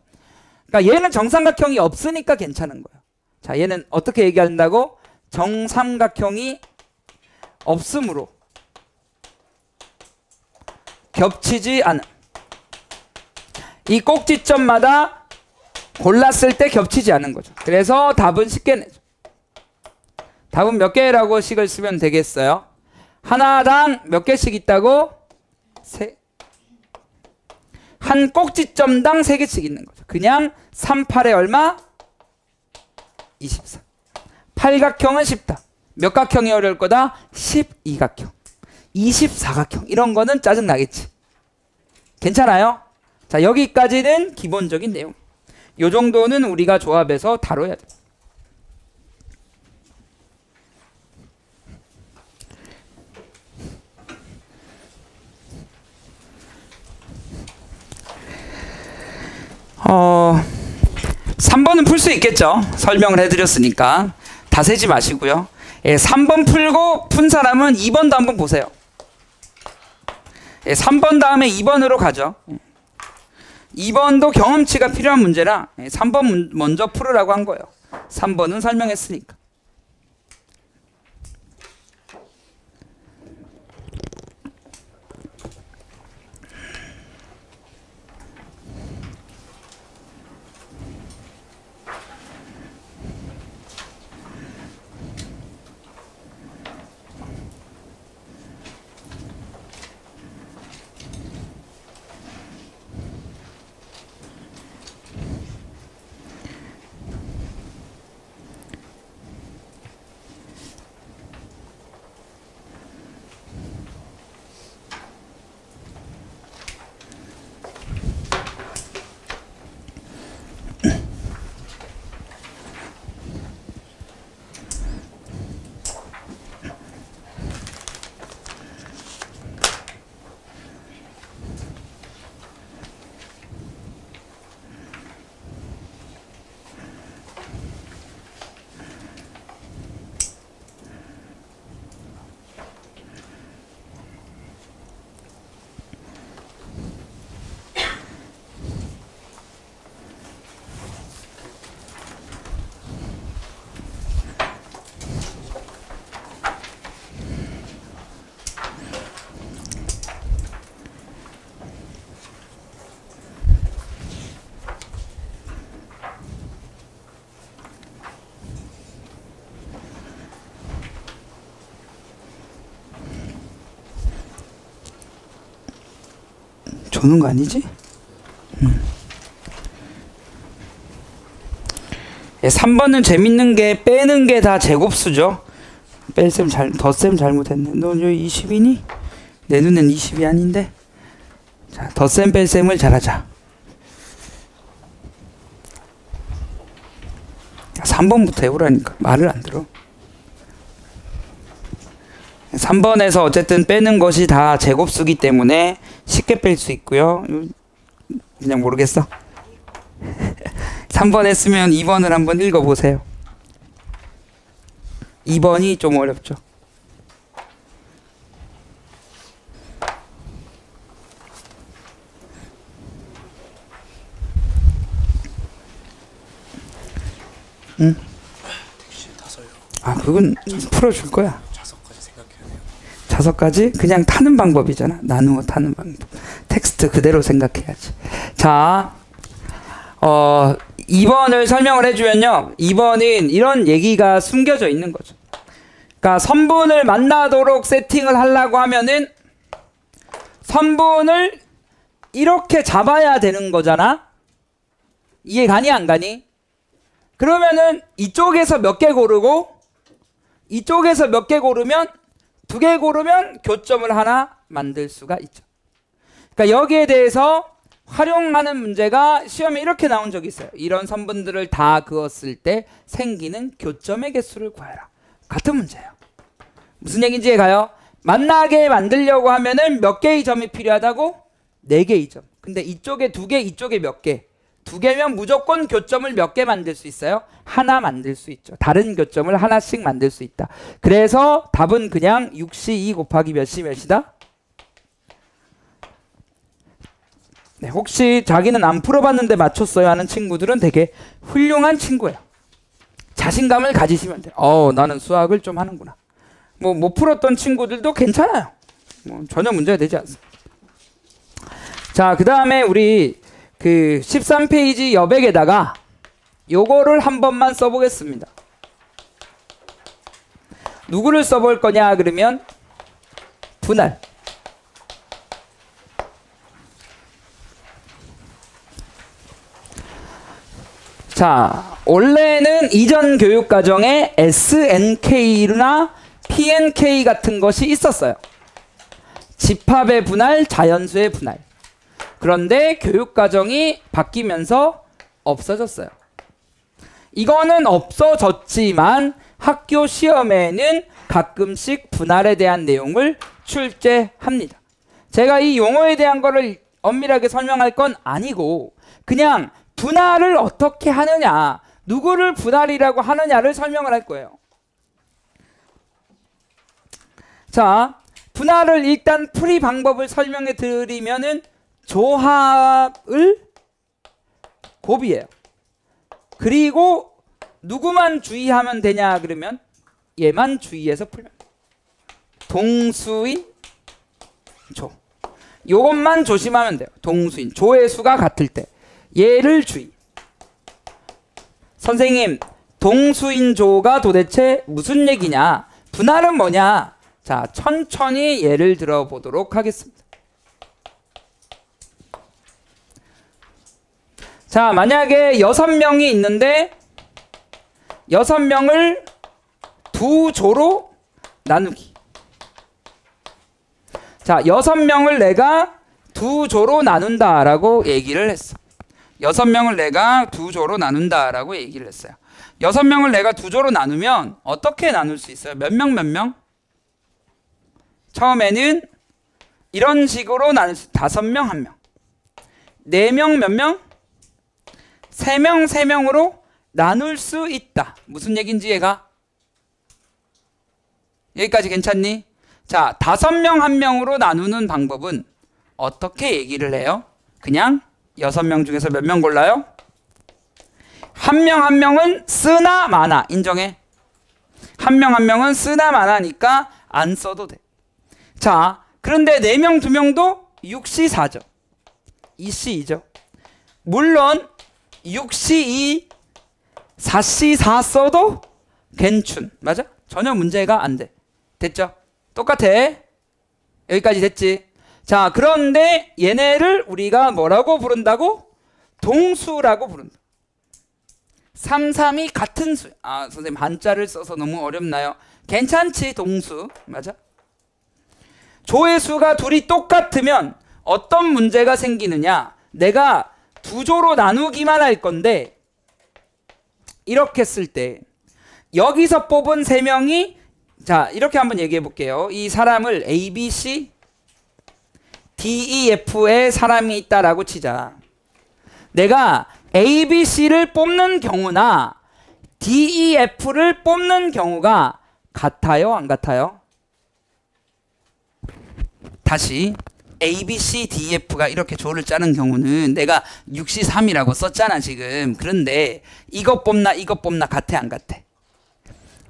그러니까 얘는 정삼각형이 없으니까 괜찮은 거예요. 자, 얘는 어떻게 얘기한다고? 정삼각형이 없으므로 겹치지 않음. 이 꼭지점마다 골랐을 때 겹치지 않은 거죠. 그래서 답은 쉽게 내죠. 답은 몇 개라고 식을 쓰면 되겠어요? 하나당 몇 개씩 있다고? 세. 한 꼭지점당 3개씩 있는 거죠. 그냥 3, 8에 얼마? 24. 팔각형은 쉽다. 몇 각형이 어려울 거다? 12각형. 24각형. 이런 거는 짜증 나겠지. 괜찮아요? 자, 여기까지는 기본적인 내용. 요 정도는 우리가 조합해서 다뤄야 돼. 어, 3번은 풀 수 있겠죠. 설명을 해드렸으니까 다 세지 마시고요. 예, 3번 풀고 푼 사람은 2번도 한번 보세요. 예, 3번 다음에 2번으로 가죠. 2번도 경험치가 필요한 문제라 3번 먼저 풀으라고 한 거예요. 3번은 설명했으니까. 조는 거 아니지? 예, 3번은 재밌는 게 빼는 게 다 제곱수죠. 뺄셈 덧셈 잘못했네. 너 여기 20이니? 내 눈엔 20이 아닌데. 자, 덧셈 뺄셈을 잘하자. 3번부터 해보라니까 말을 안 들어. 3번에서 어쨌든 빼는 것이 다 제곱수기 때문에 쉽게 뺄 수 있고요. 그냥 모르겠어. 3번 했으면 2번을 한번 읽어보세요. 2번이 좀 어렵죠. 응? 아, 그건 풀어줄 거야. 자석까지 생각해야 돼요. 자석까지? 그냥 타는 방법이잖아. 나누어 타는 방법. 텍스트 그대로 생각해야지. 자, 2번을 설명을 해주면요. 2번은 이런 얘기가 숨겨져 있는 거죠. 그러니까 선분을 만나도록 세팅을 하려고 하면은 선분을 이렇게 잡아야 되는 거잖아. 이해 가니 안 가니? 그러면은 이쪽에서 몇 개 고르고 이쪽에서 몇 개 고르면 2개 고르면 교점을 하나 만들 수가 있죠. 그러니까 여기에 대해서 활용하는 문제가 시험에 이렇게 나온 적이 있어요. 이런 선분들을 다 그었을 때 생기는 교점의 개수를 구하라. 같은 문제예요. 무슨 얘기인지 이해가요? 만나게 만들려고 하면은 몇 개의 점이 필요하다고? 4개의 점. 근데 이쪽에 2개, 이쪽에 몇 개? 2개면 무조건 교점을 몇 개 만들 수 있어요? 하나 만들 수 있죠. 다른 교점을 하나씩 만들 수 있다. 그래서 답은 그냥 6시 2 곱하기 몇이 몇이다? 네, 혹시 자기는 안 풀어봤는데 맞췄어요 하는 친구들은 되게 훌륭한 친구예요. 자신감을 가지시면 돼요. 나는 수학을 좀 하는구나. 못 풀었던 친구들도 괜찮아요. 전혀 문제가 되지 않습니다. 자, 그 다음에 우리 그 13페이지 여백에다가 요거를 한 번만 써보겠습니다. 누구를 써볼 거냐 그러면 분할. 자, 원래는 이전 교육과정에 SNK나 PNK 같은 것이 있었어요. 집합의 분할, 자연수의 분할. 그런데 교육과정이 바뀌면서 없어졌어요. 이거는 없어졌지만 학교 시험에는 가끔씩 분할에 대한 내용을 출제합니다. 제가 이 용어에 대한 거를 엄밀하게 설명할 건 아니고 그냥 분할을 어떻게 하느냐, 누구를 분할이라고 하느냐를 설명을 할 거예요. 자, 분할을 일단 풀이 방법을 설명해 드리면은 조합을 곱이에요. 그리고 누구만 주의하면 되냐 그러면 얘만 주의해서 풀면 돼요. 동수인 조. 요것만 조심하면 돼요. 동수인 조의 수가 같을 때 얘를 주의. 선생님, 동수인 조가 도대체 무슨 얘기냐? 분할은 뭐냐? 자, 천천히 예를 들어보도록 하겠습니다. 자, 만약에 6명이 있는데 6명을 2조로 나누기. 자, 6명을 내가 2조로 나눈다라고 얘기를 했어. 6명을 내가 2조로 나눈다라고 얘기를 했어요. 6명을 내가 2조로 나누면 어떻게 나눌 수 있어요? 몇 명, 몇 명? 처음에는 이런 식으로 나눌 수, 5명, 1명. 4명, 몇 명? 3명, 3명으로 나눌 수 있다. 무슨 얘기인지 얘가? 여기까지 괜찮니? 자, 5명, 1명으로 나누는 방법은 어떻게 얘기를 해요? 그냥 6명 중에서 몇 명 골라요? 1명, 1명은 쓰나 마나 인정해. 1명, 1명은 쓰나 마나니까 안 써도 돼. 자, 그런데 4명, 2명도 6시 4죠. 2시 2죠. 물론 6시 2, 4시 4 써도 괜춘. 맞아? 전혀 문제가 안 돼. 됐죠? 똑같아. 여기까지 됐지? 자, 그런데 얘네를 우리가 뭐라고 부른다고? 동수라고 부른다. 3, 3이 같은 수. 아, 선생님 한자를 써서 너무 어렵나요? 괜찮지, 동수. 맞아? 조의 수가 둘이 똑같으면 어떤 문제가 생기느냐? 내가 2조로 나누기만 할 건데 이렇게 쓸 때 여기서 뽑은 3명이 자, 이렇게 한번 얘기해 볼게요. 이 사람을 A, B, C, D, E, F의 사람이 있다라고 치자. 내가 A, B, C를 뽑는 경우나 D, E, F를 뽑는 경우가 같아요? 안 같아요? 다시 A, B, C, D, F가 이렇게 조를 짜는 경우는 내가 6시 3이라고 썼잖아 지금. 그런데 이것 뽑나 이것 뽑나 같아 안 같아?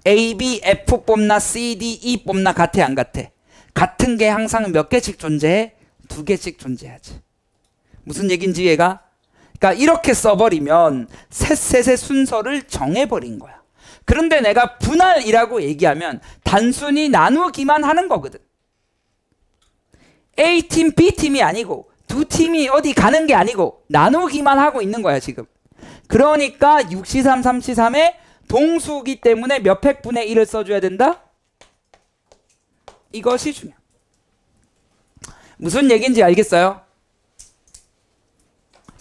A, B, F 뽑나 C, D, E 뽑나 같아 안 같아? 같은 게 항상 몇 개씩 존재해? 2개씩 존재하지. 무슨 얘긴지 이해가? 그러니까 이렇게 써버리면 셋의 순서를 정해버린 거야. 그런데 내가 분할이라고 얘기하면 단순히 나누기만 하는 거거든. A팀, B팀이 아니고 두 팀이 어디 가는 게 아니고 나누기만 하고 있는 거야 지금. 그러니까 6C3, 3C3의 동수기 때문에 몇 팩분의 1을 써줘야 된다? 이것이 중요해. 무슨 얘기인지 알겠어요?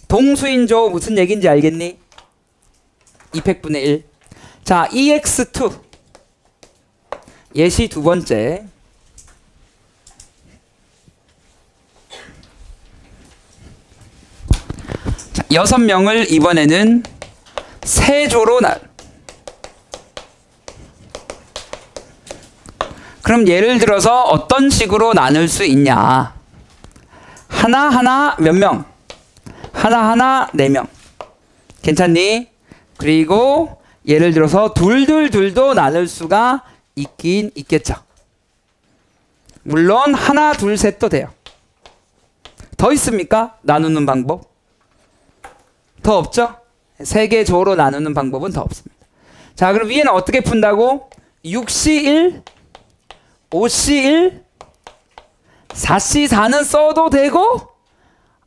동수인조 무슨 얘기인지 알겠니? 2팩분의 1. 자, EX2 예시 두 번째. 자, 6명을 이번에는 세 조로 그럼 예를 들어서 어떤 식으로 나눌 수 있냐? 하나하나 몇 명? 하나하나 4명. 괜찮니? 그리고 예를 들어서 둘도 나눌 수가 있긴 있겠죠. 물론 하나, 둘, 셋도 돼요. 더 있습니까? 나누는 방법? 더 없죠? 3개 조로 나누는 방법은 더 없습니다. 자, 그럼 위에는 어떻게 푼다고? 6C1, 5C1, 4C4는 써도 되고,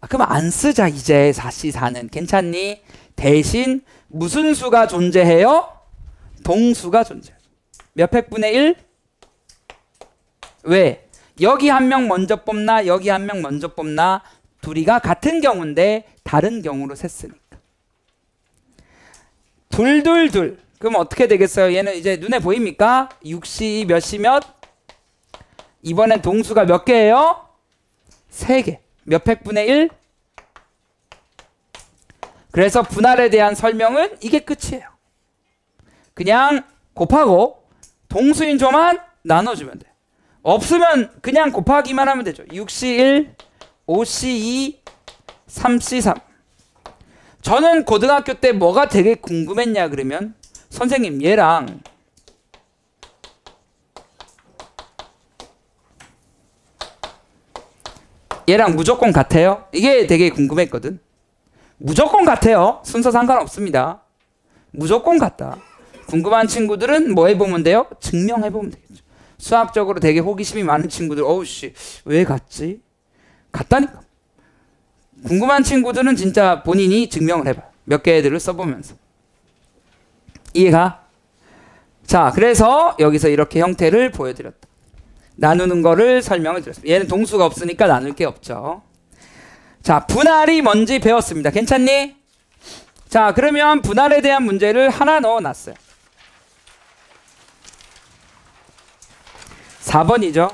그럼 안 쓰자 이제 4C4는. 괜찮니? 대신 무슨 수가 존재해요? 동수가 존재해요. 몇 팩분의 1? 왜? 여기 한 명 먼저 뽑나 여기 한 명 먼저 뽑나 둘이가 같은 경우인데 다른 경우로 셌으니까. 둘. 그럼 어떻게 되겠어요? 얘는 이제 눈에 보입니까? 6C 몇 시 몇? 이번엔 동수가 몇 개예요? 3개. 몇 팩분의 1? 그래서 분할에 대한 설명은 이게 끝이에요. 그냥 곱하고 동수인조만 나눠주면 돼. 없으면 그냥 곱하기만 하면 되죠. 6C1, 5C2, 3C3. 저는 고등학교 때 뭐가 되게 궁금했냐 그러면 선생님 얘랑 무조건 같아요? 이게 되게 궁금했거든. 무조건 같아요. 순서 상관없습니다. 무조건 같다. 궁금한 친구들은 뭐 해보면 돼요? 증명해보면 되겠죠. 수학적으로 되게 호기심이 많은 친구들, 어우씨 왜 같지? 같다니까. 궁금한 친구들은 진짜 본인이 증명을 해봐. 몇 개들을 써보면서. 이해가? 자, 그래서 여기서 이렇게 형태를 보여드렸다. 나누는 거를 설명을 드렸습니다. 얘는 동수가 없으니까 나눌 게 없죠. 자, 분할이 뭔지 배웠습니다. 괜찮니? 자, 그러면 분할에 대한 문제를 하나 넣어놨어요. 4번이죠.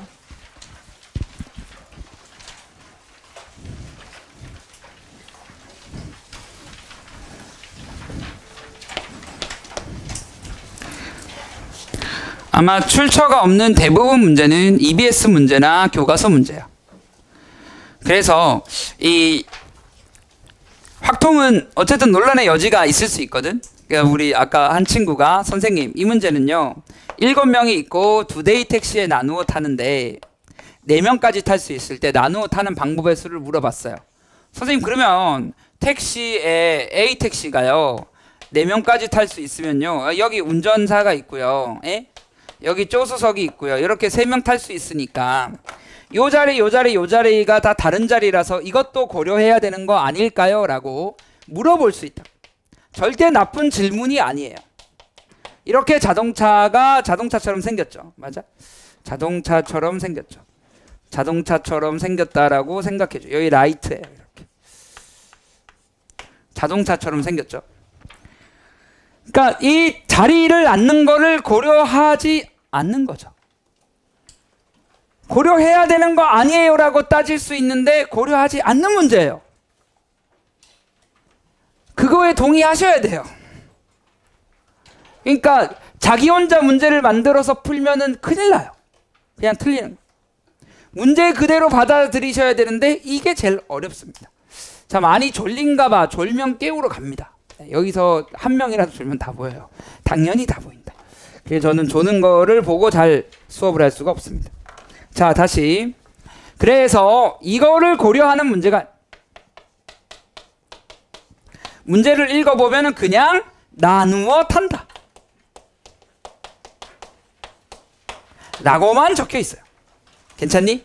아마 출처가 없는 대부분 문제는 EBS 문제나 교과서 문제야. 그래서 이 확통은 어쨌든 논란의 여지가 있을 수 있거든. 그러니까 우리 아까 한 친구가 선생님 이 문제는요 7명이 있고 2대의 택시에 나누어 타는데 4명까지 탈 수 있을 때 나누어 타는 방법의 수를 물어봤어요. 선생님 그러면 택시에 A 택시가요 4명까지 탈 수 있으면요 여기 운전사가 있고요 여기 조수석이 있고요 이렇게 3명 탈 수 있으니까 요 자리가 다 다른 자리라서 이것도 고려해야 되는 거 아닐까요? 라고 물어볼 수 있다. 절대 나쁜 질문이 아니에요. 이렇게 자동차가 자동차처럼 생겼죠. 맞아? 자동차처럼 생겼죠. 자동차처럼 생겼다라고 생각해줘. 여기 라이트예요. 이렇게. 자동차처럼 생겼죠. 그러니까 이 자리를 앉는 거를 고려하지 않는 거죠. 고려해야 되는 거 아니에요 라고 따질 수 있는데 고려하지 않는 문제예요. 그거에 동의하셔야 돼요. 그러니까 자기 혼자 문제를 만들어서 풀면은 큰일 나요. 그냥 틀리는 거. 문제 그대로 받아들이셔야 되는데 이게 제일 어렵습니다. 자, 많이 졸린가 봐. 졸면 깨우러 갑니다. 여기서 한 명이라도 졸면 다 보여요. 당연히 다 보인다. 그래서 저는 조는 거를 보고 잘 수업을 할 수가 없습니다. 자, 다시. 그래서 이거를 고려하는 문제가, 문제를 읽어보면 그냥 나누어 탄다 라고만 적혀 있어요. 괜찮니?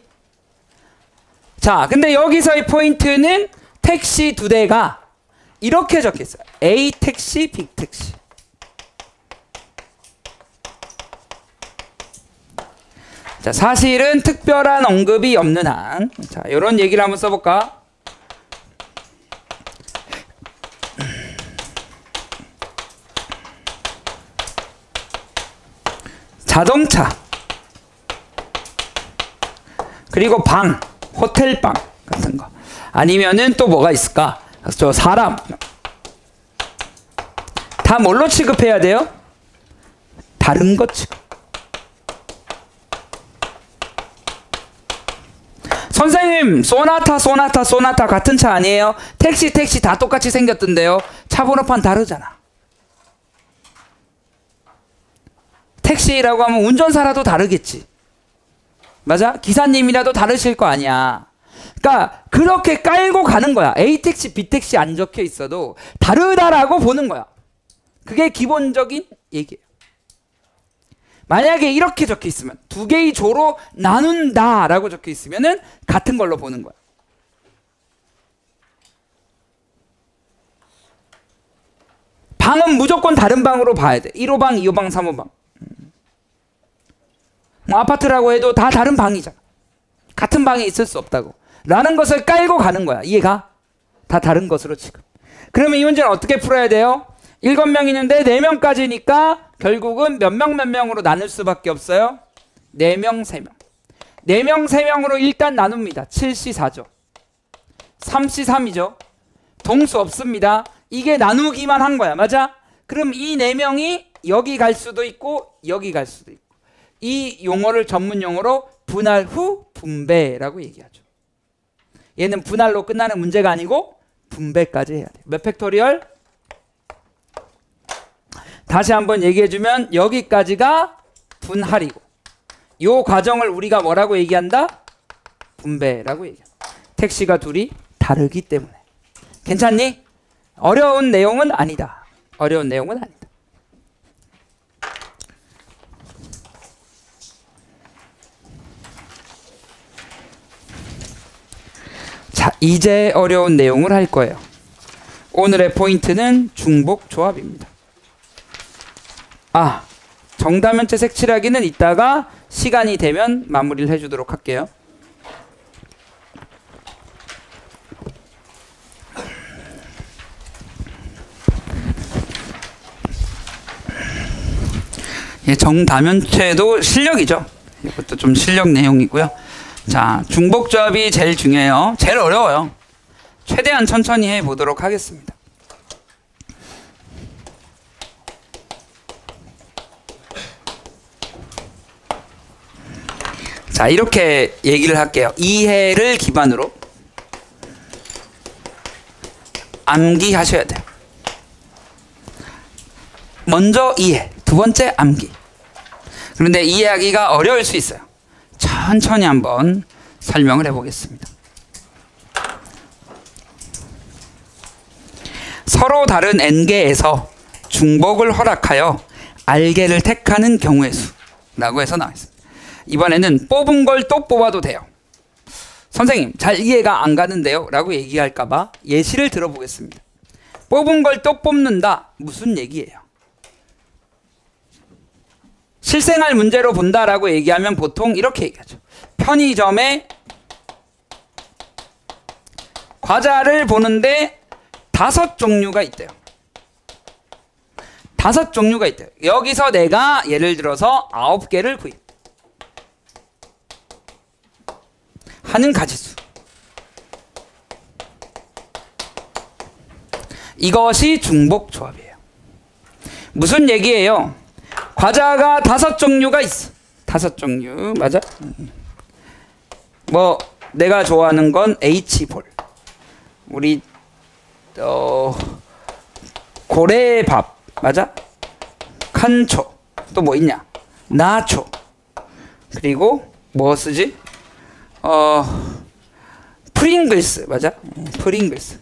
자, 근데 여기서의 포인트는 택시 두 대가 이렇게 적혀 있어요. A 택시, B 택시. 자, 사실은 특별한 언급이 없는 한, 자, 이런 얘기를 한번 써볼까? 자동차, 그리고 방, 호텔방 같은 거. 아니면은 또 뭐가 있을까? 저 사람. 다 뭘로 취급해야 돼요? 다른 것 취급. 선생님, 소나타 같은 차 아니에요? 택시 다 똑같이 생겼던데요? 차 번호판 다르잖아. 택시라고 하면 운전사라도 다르겠지. 맞아? 기사님이라도 다르실 거 아니야. 그러니까 그렇게 깔고 가는 거야. A 택시, B 택시 안 적혀 있어도 다르다라고 보는 거야. 그게 기본적인 얘기예요. 만약에 이렇게 적혀 있으면, 두 개의 조로 나눈다라고 적혀 있으면은 같은 걸로 보는 거야. 방은 무조건 다른 방으로 봐야 돼. 1호방, 2호방, 3호방. 뭐 아파트라고 해도 다 다른 방이잖아. 같은 방에 있을 수 없다고 라는 것을 깔고 가는 거야. 이해가? 다 다른 것으로 지금. 그러면 이 문제는 어떻게 풀어야 돼요? 7명 있는데 4명까지니까 결국은 몇 명으로 나눌 수밖에 없어요? 4명, 3명. 4명, 3명으로 일단 나눕니다. 7시 4죠. 3시 3이죠. 동수 없습니다. 이게 나누기만 한 거야. 맞아? 그럼 이 4명이 여기 갈 수도 있고 여기 갈 수도 있고. 이 용어를 전문 용어로 분할 후 분배라고 얘기하죠. 얘는 분할로 끝나는 문제가 아니고 분배까지 해야 돼요. 몇 팩토리얼? 다시 한번 얘기해주면 여기까지가 분할이고 이 과정을 우리가 뭐라고 얘기한다? 분배라고 얘기한다. 택시가 둘이 다르기 때문에. 괜찮니? 어려운 내용은 아니다. 어려운 내용은 아니다. 자, 이제 어려운 내용을 할 거예요. 오늘의 포인트는 중복 조합입니다. 아, 정다면체 색칠하기는 이따가 시간이 되면 마무리를 해주도록 할게요. 예, 정다면체도 실력이죠. 이것도 좀 실력 내용이고요. 자, 중복조합이 제일 중요해요. 제일 어려워요. 최대한 천천히 해보도록 하겠습니다. 자, 이렇게 얘기를 할게요. 이해를 기반으로 암기하셔야 돼요. 먼저 이해, 두 번째 암기. 그런데 이해하기가 어려울 수 있어요. 천천히 한번 설명을 해보겠습니다. 서로 다른 n개에서 중복을 허락하여 r개를 택하는 경우의 수라고 해서 나와 있습니다. 이번에는 뽑은 걸 또 뽑아도 돼요. 선생님, 잘 이해가 안 가는데요? 라고 얘기할까봐 예시를 들어보겠습니다. 뽑은 걸 또 뽑는다. 무슨 얘기예요? 실생활 문제로 본다라고 얘기하면 보통 이렇게 얘기하죠. 편의점에 과자를 보는데 5종류가 있대요. 5종류가 있대요. 여기서 내가 예를 들어서 9개를 구입. 하는 가지수. 이것이 중복조합이에요. 무슨 얘기예요? 과자가 5종류가 있어. 5종류 맞아? 뭐 내가 좋아하는 건 H볼, 우리 고래밥 맞아? 칸초, 또 뭐 있냐? 나초, 그리고 뭐 쓰지? 프링글스 맞아? 프링글스.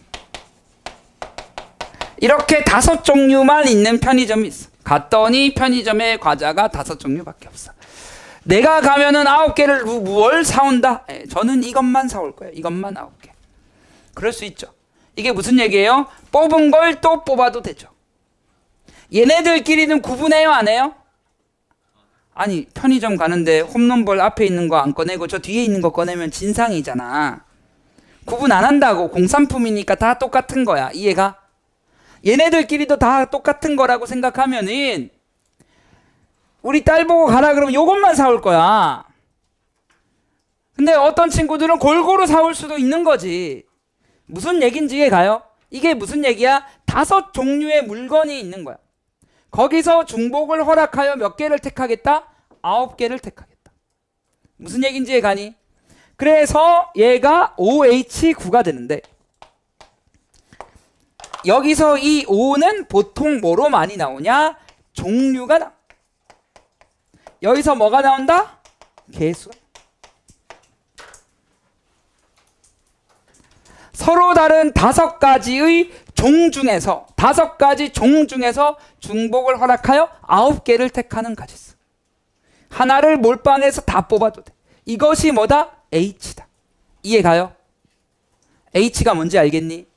이렇게 5종류만 있는 편의점이 있어. 갔더니 편의점에 과자가 5종류밖에 없어. 내가 가면은 9개를 뭘 사온다? 저는 이것만 사올 거예요. 이것만 9개. 그럴 수 있죠. 이게 무슨 얘기예요? 뽑은 걸 또 뽑아도 되죠. 얘네들끼리는 구분해요, 안 해요? 아니, 편의점 가는데 홈런볼 앞에 있는 거 안 꺼내고 저 뒤에 있는 거 꺼내면 진상이잖아. 구분 안 한다고. 공산품이니까 다 똑같은 거야. 이해가? 얘네들끼리도 다 똑같은 거라고 생각하면은 우리 딸 보고 가라 그러면 요것만 사올 거야. 근데 어떤 친구들은 골고루 사올 수도 있는 거지. 무슨 얘긴지 이해가요? 이게 무슨 얘기야? 5종류의 물건이 있는 거야. 거기서 중복을 허락하여 몇 개를 택하겠다? 9개를 택하겠다. 무슨 얘긴지 이해가니? 그래서 얘가 OH9가 되는데 여기서 이 O는 보통 뭐로 많이 나오냐? 종류가 나온다. 여기서 뭐가 나온다? 개수가. 서로 다른 5가지의 종 중에서 5가지 종 중에서 중복을 허락하여 9개를 택하는 가지수. 하나를 몰빵해서 다 뽑아도 돼. 이것이 뭐다? H다. 이해가요? H가 뭔지 알겠니?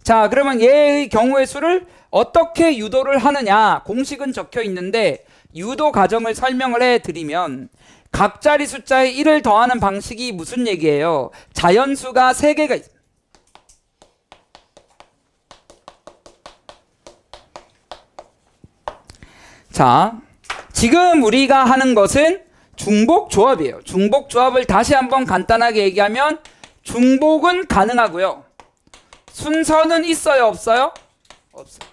자, 그러면 얘의 경우의 수를 어떻게 유도를 하느냐? 공식은 적혀 있는데 유도 과정을 설명을 해드리면 각자리 숫자에 1을 더하는 방식이 무슨 얘기예요? 자연수가 3개가 있습니다. 자, 지금 우리가 하는 것은 중복조합이에요. 중복조합을 다시 한번 간단하게 얘기하면 중복은 가능하고요. 순서는 있어요, 없어요? 없어요.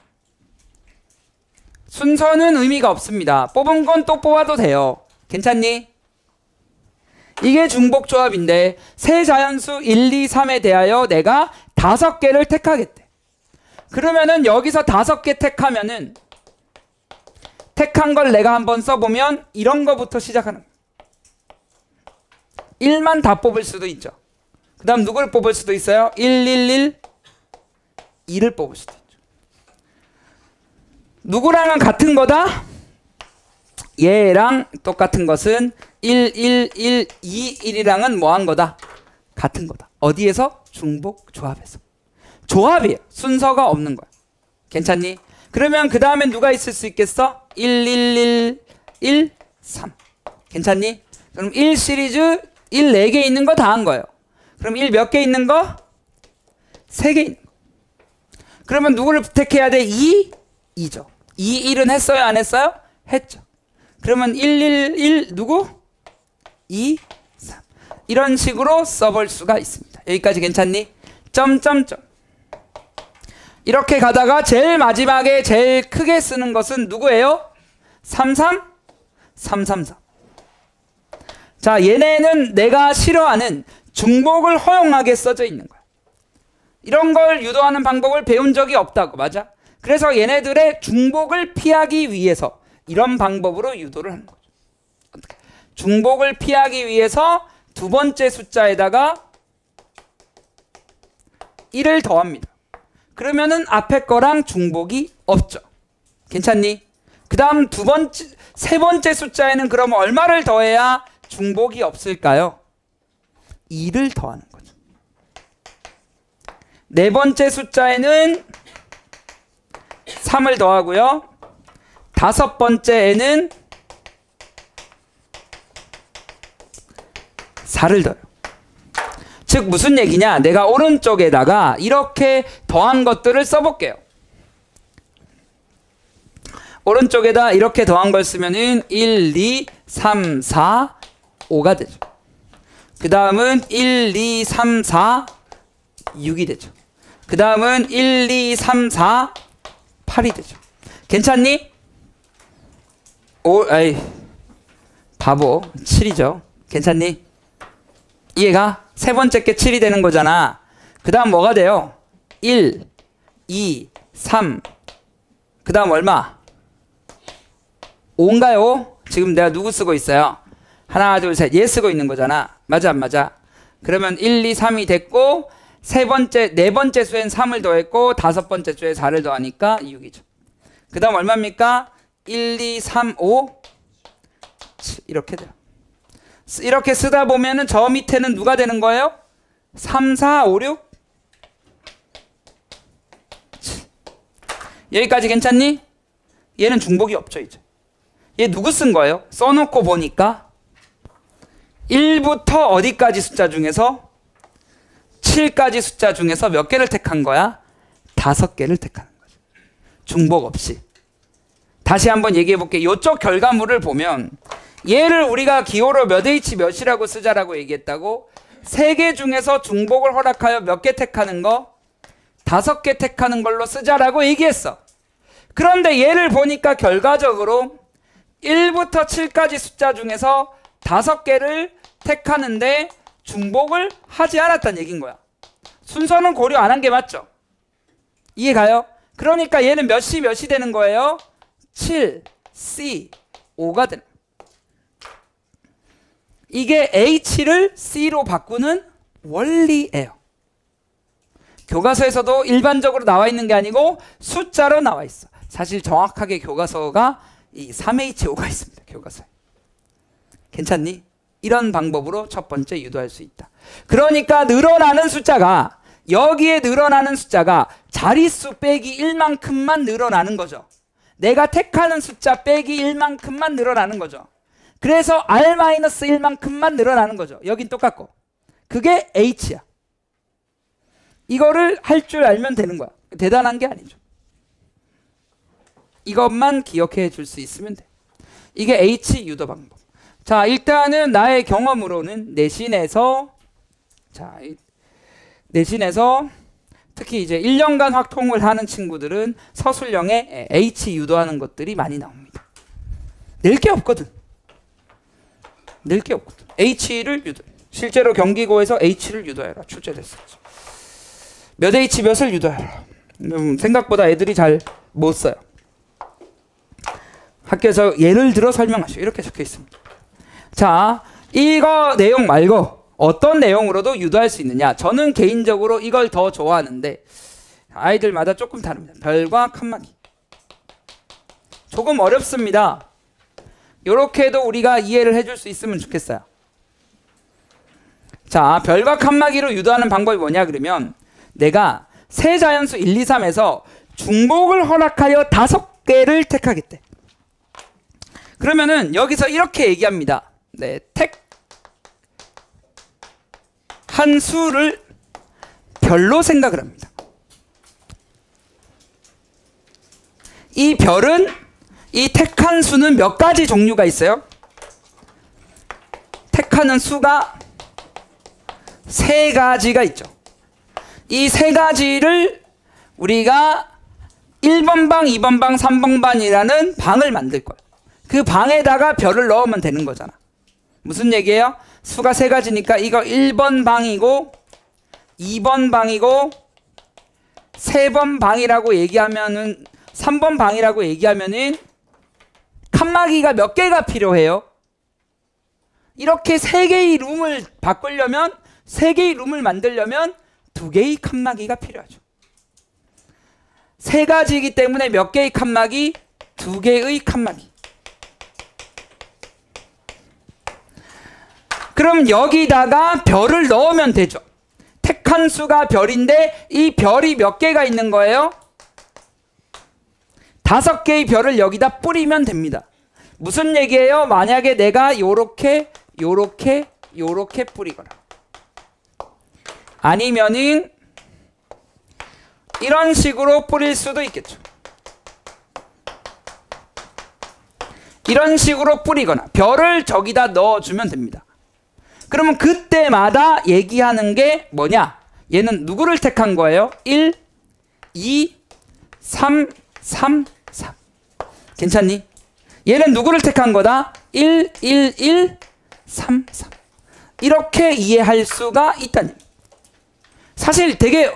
순서는 의미가 없습니다. 뽑은 건 또 뽑아도 돼요. 괜찮니? 이게 중복조합인데 세 자연수 1, 2, 3에 대하여 내가 5개를 택하겠대. 그러면은 여기서 5개 택하면은 택한 걸 내가 한번 써보면 이런 거부터 시작하는 거예요. 1만 다 뽑을 수도 있죠. 그 다음 누구를 뽑을 수도 있어요? 1, 1, 1, 2를 뽑을 수도 있죠. 누구랑은 같은 거다? 얘랑 똑같은 것은 1, 1, 1, 2, 1이랑은 뭐 한 거다? 같은 거다. 어디에서? 중복 조합에서. 조합이에요. 순서가 없는 거야. 괜찮니? 그러면 그 다음에 누가 있을 수 있겠어? 1, 1, 1, 1, 3. 괜찮니? 그럼 1 시리즈 1 4개 있는 거 다 한 거예요. 그럼 1 몇 개 있는 거? 3개 있는 거. 그러면 누구를 택해야 돼? 2, 2죠. 2, 1은 했어요? 안 했어요? 했죠. 그러면 1, 1, 1 누구? 2, 3. 이런 식으로 써볼 수가 있습니다. 여기까지 괜찮니? 점점점. 이렇게 가다가 제일 마지막에 제일 크게 쓰는 것은 누구예요? 33, 333. 자, 얘네는 내가 싫어하는 중복을 허용하게 써져 있는 거야. 이런 걸 유도하는 방법을 배운 적이 없다고, 맞아? 그래서 얘네들의 중복을 피하기 위해서 이런 방법으로 유도를 하는 거죠. 어떻게? 중복을 피하기 위해서 두 번째 숫자에다가 1을 더합니다. 그러면은 앞에 거랑 중복이 없죠. 괜찮니? 그 다음 세 번째 숫자에는 그럼 얼마를 더해야 중복이 없을까요? 2를 더하는 거죠. 네 번째 숫자에는 3을 더하고요. 다섯 번째에는 4를 더해요. 즉 무슨 얘기냐? 내가 오른쪽에다가 이렇게 더한 것들을 써볼게요. 오른쪽에다 이렇게 더한 걸 쓰면은 1, 2, 3, 4, 5가 되죠. 그 다음은 1, 2, 3, 4, 6이 되죠. 그 다음은 1, 2, 3, 4, 8이 되죠. 괜찮니? 아이, 바보. 7이죠. 괜찮니? 이해가? 세 번째 게 7이 되는 거잖아. 그 다음 뭐가 돼요? 1, 2, 3. 그 다음 얼마? 5인가요? 지금 내가 누구 쓰고 있어요? 하나, 둘, 셋. 얘 쓰고 있는 거잖아. 맞아, 안 맞아? 그러면 1, 2, 3이 됐고, 네 번째 수엔 3을 더했고, 다섯 번째 수에 4를 더하니까 6이죠. 그 다음 얼마입니까? 1, 2, 3, 5, 7. 이렇게 돼요. 이렇게 쓰다 보면은 저 밑에는 누가 되는 거예요? 3, 4, 5, 6, 7. 여기까지 괜찮니? 얘는 중복이 없죠, 이제. 얘 누구 쓴 거예요? 써놓고 보니까 1부터 어디까지 숫자 중에서 7까지 숫자 중에서 몇 개를 택한 거야? 5개를 택하는 거죠. 중복 없이. 다시 한번 얘기해 볼게요. 이쪽 결과물을 보면 얘를 우리가 기호로 몇 H 몇이라고 쓰자라고 얘기했다고? 3개 중에서 중복을 허락하여 몇 개 택하는 거? 5개 택하는 걸로 쓰자라고 얘기했어. 그런데 얘를 보니까 결과적으로 1부터 7까지 숫자 중에서 5개를 택하는데 중복을 하지 않았다는 얘기인 거야. 순서는 고려 안 한 게 맞죠? 이해가요? 그러니까 얘는 몇이 되는 거예요? 7, C, 5가 되는 거예요. 이게 H를 C로 바꾸는 원리예요. 교과서에서도 일반적으로 나와 있는 게 아니고 숫자로 나와 있어. 사실 정확하게 교과서가 이 3H5가 있습니다. 교과서에. 괜찮니? 이런 방법으로 첫 번째 유도할 수 있다. 그러니까 늘어나는 숫자가 여기에 늘어나는 숫자가 자릿수 빼기 1만큼만 늘어나는 거죠. 내가 택하는 숫자 빼기 1만큼만 늘어나는 거죠. 그래서 R-1만큼만 늘어나는 거죠. 여긴 똑같고. 그게 H야. 이거를 할 줄 알면 되는 거야. 대단한 게 아니죠. 이것만 기억해 줄 수 있으면 돼. 이게 H 유도 방법. 자, 일단은 나의 경험으로는 내신에서 특히 이제 1년간 확통을 하는 친구들은 서술형에 H 유도하는 것들이 많이 나옵니다. 낼 게 없거든. H를 유도해. 실제로 경기고에서 H를 유도해라. 출제됐었죠. 몇 H 몇을 유도해라. 생각보다 애들이 잘 못 써요. 학교에서 예를 들어 설명하시오. 이렇게 적혀 있습니다. 자, 이거 내용 말고 어떤 내용으로도 유도할 수 있느냐. 저는 개인적으로 이걸 더 좋아하는데 아이들마다 조금 다릅니다. 별과 칸막이. 조금 어렵습니다. 이렇게도 우리가 이해를 해줄 수 있으면 좋겠어요. 자, 별과 칸막이로 유도하는 방법이 뭐냐 그러면 내가 세 자연수 1, 2, 3에서 중복을 허락하여 5개를 택하겠대. 그러면은 여기서 이렇게 얘기합니다. 네, 택한 수를 별로 생각을 합니다. 이 별은 이 택한 수는 몇 가지 종류가 있어요? 택하는 수가 3가지가 있죠. 이 3가지를 우리가 1번 방, 2번 방, 3번 방이라는 방을 만들 거예요. 그 방에다가 별을 넣으면 되는 거잖아. 무슨 얘기예요? 수가 3가지니까 이거 1번 방이고 2번 방이고 3번 방이라고 얘기하면은 3번 방이라고 얘기하면은 칸막이가 몇 개가 필요해요? 이렇게 3개의 룸을 바꾸려면 3개의 룸을 만들려면 2개의 칸막이가 필요하죠. 3가지이기 때문에 몇 개의 칸막이? 2개의 칸막이. 그럼 여기다가 별을 넣으면 되죠. 택한 수가 별인데 이 별이 몇 개가 있는 거예요? 5개의 별을 여기다 뿌리면 됩니다. 무슨 얘기예요? 만약에 내가 요렇게 뿌리거나 아니면은 이런 식으로 뿌릴 수도 있겠죠. 이런 식으로 뿌리거나 별을 저기다 넣어주면 됩니다. 그러면 그때마다 얘기하는 게 뭐냐? 얘는 누구를 택한 거예요? 1, 2, 3, 3, 3. 괜찮니? 얘는 누구를 택한 거다? 1, 1, 1, 3, 3. 이렇게 이해할 수가 있다는. 사실 되게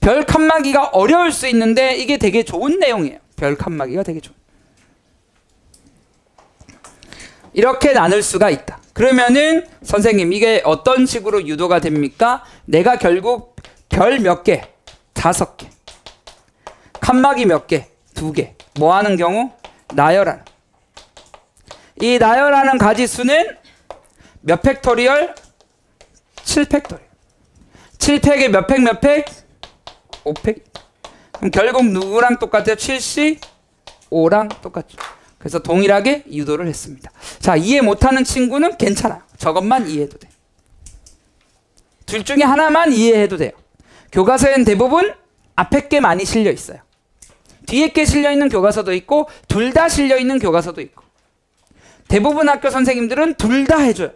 별 칸막이가 어려울 수 있는데 이게 되게 좋은 내용이에요. 별 칸막이가 되게 좋은. 이렇게 나눌 수가 있다. 그러면은 선생님 이게 어떤 식으로 유도가 됩니까? 내가 결국 별 몇 개? 5개. 칸막이 몇 개? 2개. 뭐 하는 경우? 나열하는. 이 나열하는 가지수는 몇 팩토리얼? 7팩토리얼. 7팩에 몇 팩 몇 팩? 5팩. 그럼 결국 누구랑 똑같아요? 75랑 똑같죠. 그래서 동일하게 유도를 했습니다. 자, 이해 못하는 친구는 괜찮아요. 저것만 이해해도 돼. 둘 중에 하나만 이해해도 돼요. 교과서엔 대부분 앞에 게 많이 실려 있어요. 뒤에 게 실려 있는 교과서도 있고 둘 다 실려 있는 교과서도 있고. 대부분 학교 선생님들은 둘 다 해줘요.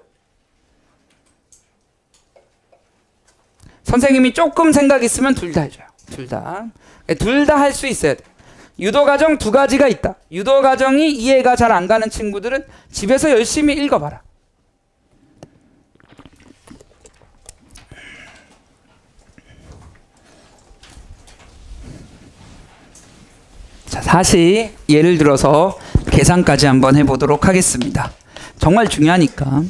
선생님이 조금 생각 있으면 둘 다 해줘요. 둘 다. 둘 다 할 수 있어야 돼. 유도과정 2가지가 있다. 유도과정이 이해가 잘 안 가는 친구들은 집에서 열심히 읽어봐라. 자, 다시 예를 들어서 계산까지 한번 해보도록 하겠습니다. 정말 중요하니까.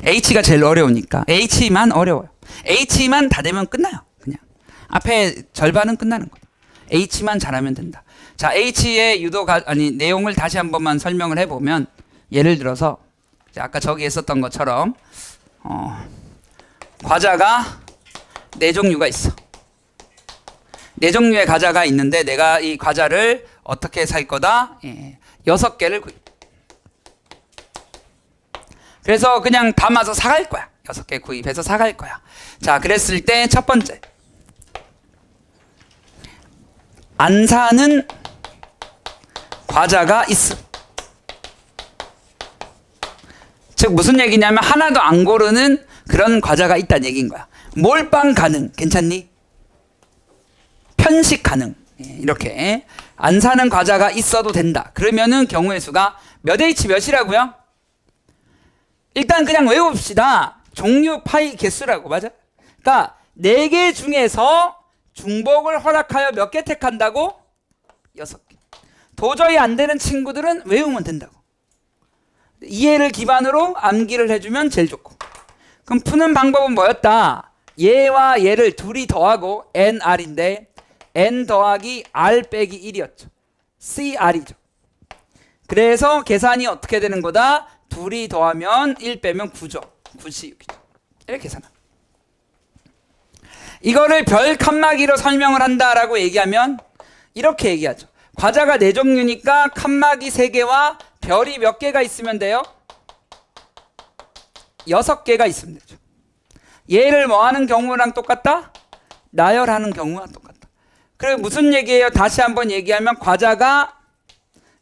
H가 제일 어려우니까. H만 어려워요. H만 다 되면 끝나요. 그냥 앞에 절반은 끝나는 거예요. H만 잘하면 된다. 자, H의 내용을 다시 한 번만 설명을 해보면, 예를 들어서 아까 저기 했었던 것처럼 과자가 4종류가 있어. 4종류의 과자가 있는데 내가 이 과자를 어떻게 살 거다? 6개를 구입. 그래서 그냥 담아서 사갈 거야. 6개 구입해서 사갈 거야. 자, 그랬을 때 첫 번째, 안 사는 과자가 있음. 즉 무슨 얘기냐면 하나도 안 고르는 그런 과자가 있다는 얘기인 거야. 몰빵 가능. 괜찮니? 편식 가능. 이렇게 안 사는 과자가 있어도 된다. 그러면은 경우의 수가 몇 H 몇이라고요? 일단 그냥 외웁시다. 종류 파이 개수라고. 맞아? 그러니까 4개 중에서 중복을 허락하여 몇 개 택한다고? 6개. 도저히 안 되는 친구들은 외우면 된다고. 이해를 기반으로 암기를 해주면 제일 좋고. 그럼 푸는 방법은 뭐였다? 얘와 얘를 둘이 더하고 nr인데 n 더하기 r 빼기 1이었죠. cr이죠. 그래서 계산이 어떻게 되는 거다? 둘이 더하면 1 빼면 9죠. 96이죠. 이렇게 계산합니다. 이거를 별 칸막이로 설명을 한다라고 얘기하면 이렇게 얘기하죠. 과자가 4종류니까 칸막이 3개와 별이 몇 개가 있으면 돼요? 6개가 있으면 되죠. 얘를 뭐 하는 경우랑 똑같다? 나열하는 경우와 똑같다. 그리고 무슨 얘기예요? 다시 한번 얘기하면 과자가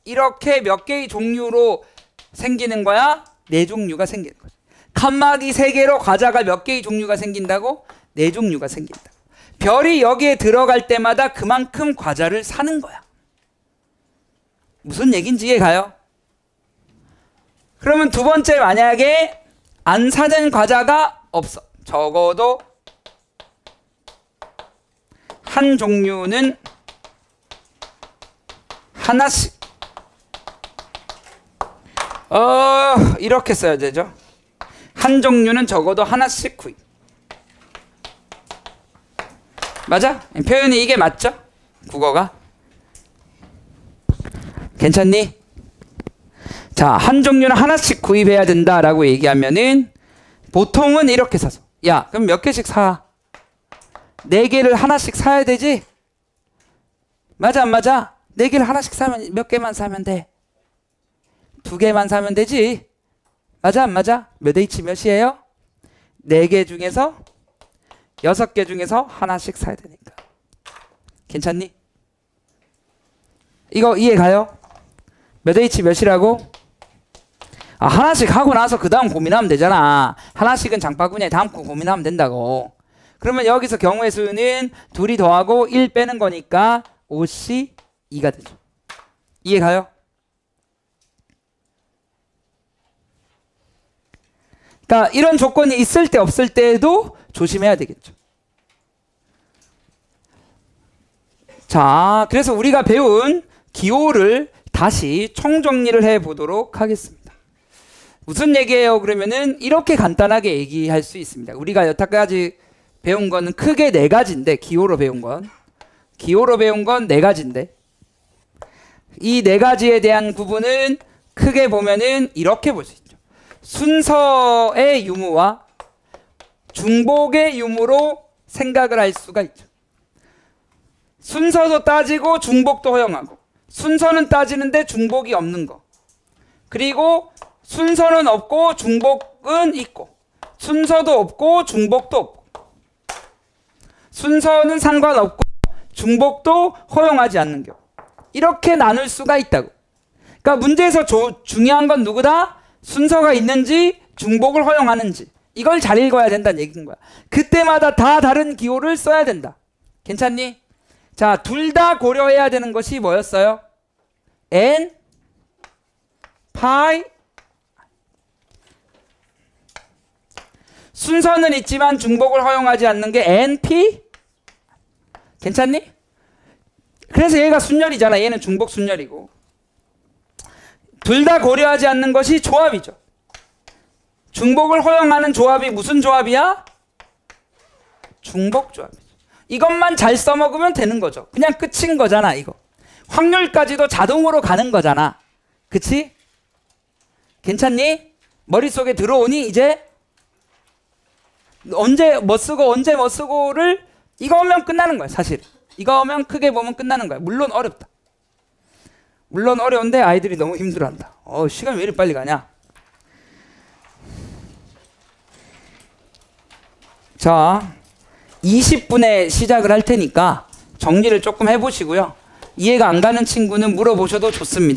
이렇게 몇 개의 종류로 생기는 거야? 4종류가 생기는 거죠. 칸막이 3개로 과자가 몇 개의 종류가 생긴다고? 4종류가 생긴다. 별이 여기에 들어갈 때마다 그만큼 과자를 사는 거야. 무슨 얘기인지 이해가요? 그러면 두 번째, 만약에 안 사는 과자가 없어. 적어도 한 종류는 하나씩. 이렇게 써야 되죠. 한 종류는 적어도 하나씩 구입. 맞아? 표현이 이게 맞죠? 국어가? 괜찮니? 자, 한 종류는 하나씩 구입해야 된다라고 얘기하면은 보통은 이렇게 사서, 야, 그럼 몇 개씩 사? 4개를 하나씩 사야 되지? 맞아 안 맞아? 4개를 하나씩 사면 몇 개만 사면 돼? 2개만 사면 되지? 맞아 안 맞아? 몇 H 몇이에요? 4개 중에서 6개 중에서 하나씩 사야 되니까. 괜찮니? 이거 이해 가요? 몇 H 몇이라고? 하나씩 하고 나서 그 다음 고민하면 되잖아. 하나씩은 장바구니에 담고 고민하면 된다고. 그러면 여기서 경우의 수는 둘이 더하고 1 빼는 거니까 5C 2가 되죠. 이해 가요? 그러니까 이런 조건이 있을 때 없을 때도 조심해야 되겠죠. 자, 그래서 우리가 배운 기호를 다시 총정리를 해보도록 하겠습니다. 무슨 얘기예요? 그러면은 이렇게 간단하게 얘기할 수 있습니다. 우리가 여태까지 배운 거는 크게 4가지인데 기호로 배운 건 4가지인데 이 4가지에 대한 구분은 크게 보면은 이렇게 볼 수 있죠. 순서의 유무와 중복의 유무로 생각을 할 수가 있죠. 순서도 따지고 중복도 허용하고, 순서는 따지는데 중복이 없는 거, 그리고 순서는 없고 중복은 있고, 순서도 없고 중복도 없고, 순서는 상관없고 중복도 허용하지 않는 경우, 이렇게 나눌 수가 있다고. 그러니까 문제에서 중요한 건 누구다? 순서가 있는지 중복을 허용하는지, 이걸 잘 읽어야 된다는 얘기인 거야. 그때마다 다 다른 기호를 써야 된다. 괜찮니? 자, 둘 다 고려해야 되는 것이 뭐였어요? N, 파이. 순서는 있지만 중복을 허용하지 않는 게 NP. 괜찮니? 그래서 얘가 순열이잖아. 얘는 중복 순열이고. 둘 다 고려하지 않는 것이 조합이죠. 중복을 허용하는 조합이 무슨 조합이야? 중복 조합이죠. 이것만 잘 써먹으면 되는 거죠. 그냥 끝인 거잖아, 이거. 확률까지도 자동으로 가는 거잖아. 그치? 괜찮니? 머릿속에 들어오니? 이제 언제 뭐 쓰고 언제 뭐 쓰고를 이거 하면 끝나는 거야, 사실. 이거 하면 크게 보면 끝나는 거야. 물론 어렵다. 물론 어려운데 아이들이 너무 힘들어한다. 시간이 왜 이렇게 빨리 가냐? 자, 20분에 시작을 할 테니까 정리를 조금 해보시고요. 이해가 안 가는 친구는 물어보셔도 좋습니다.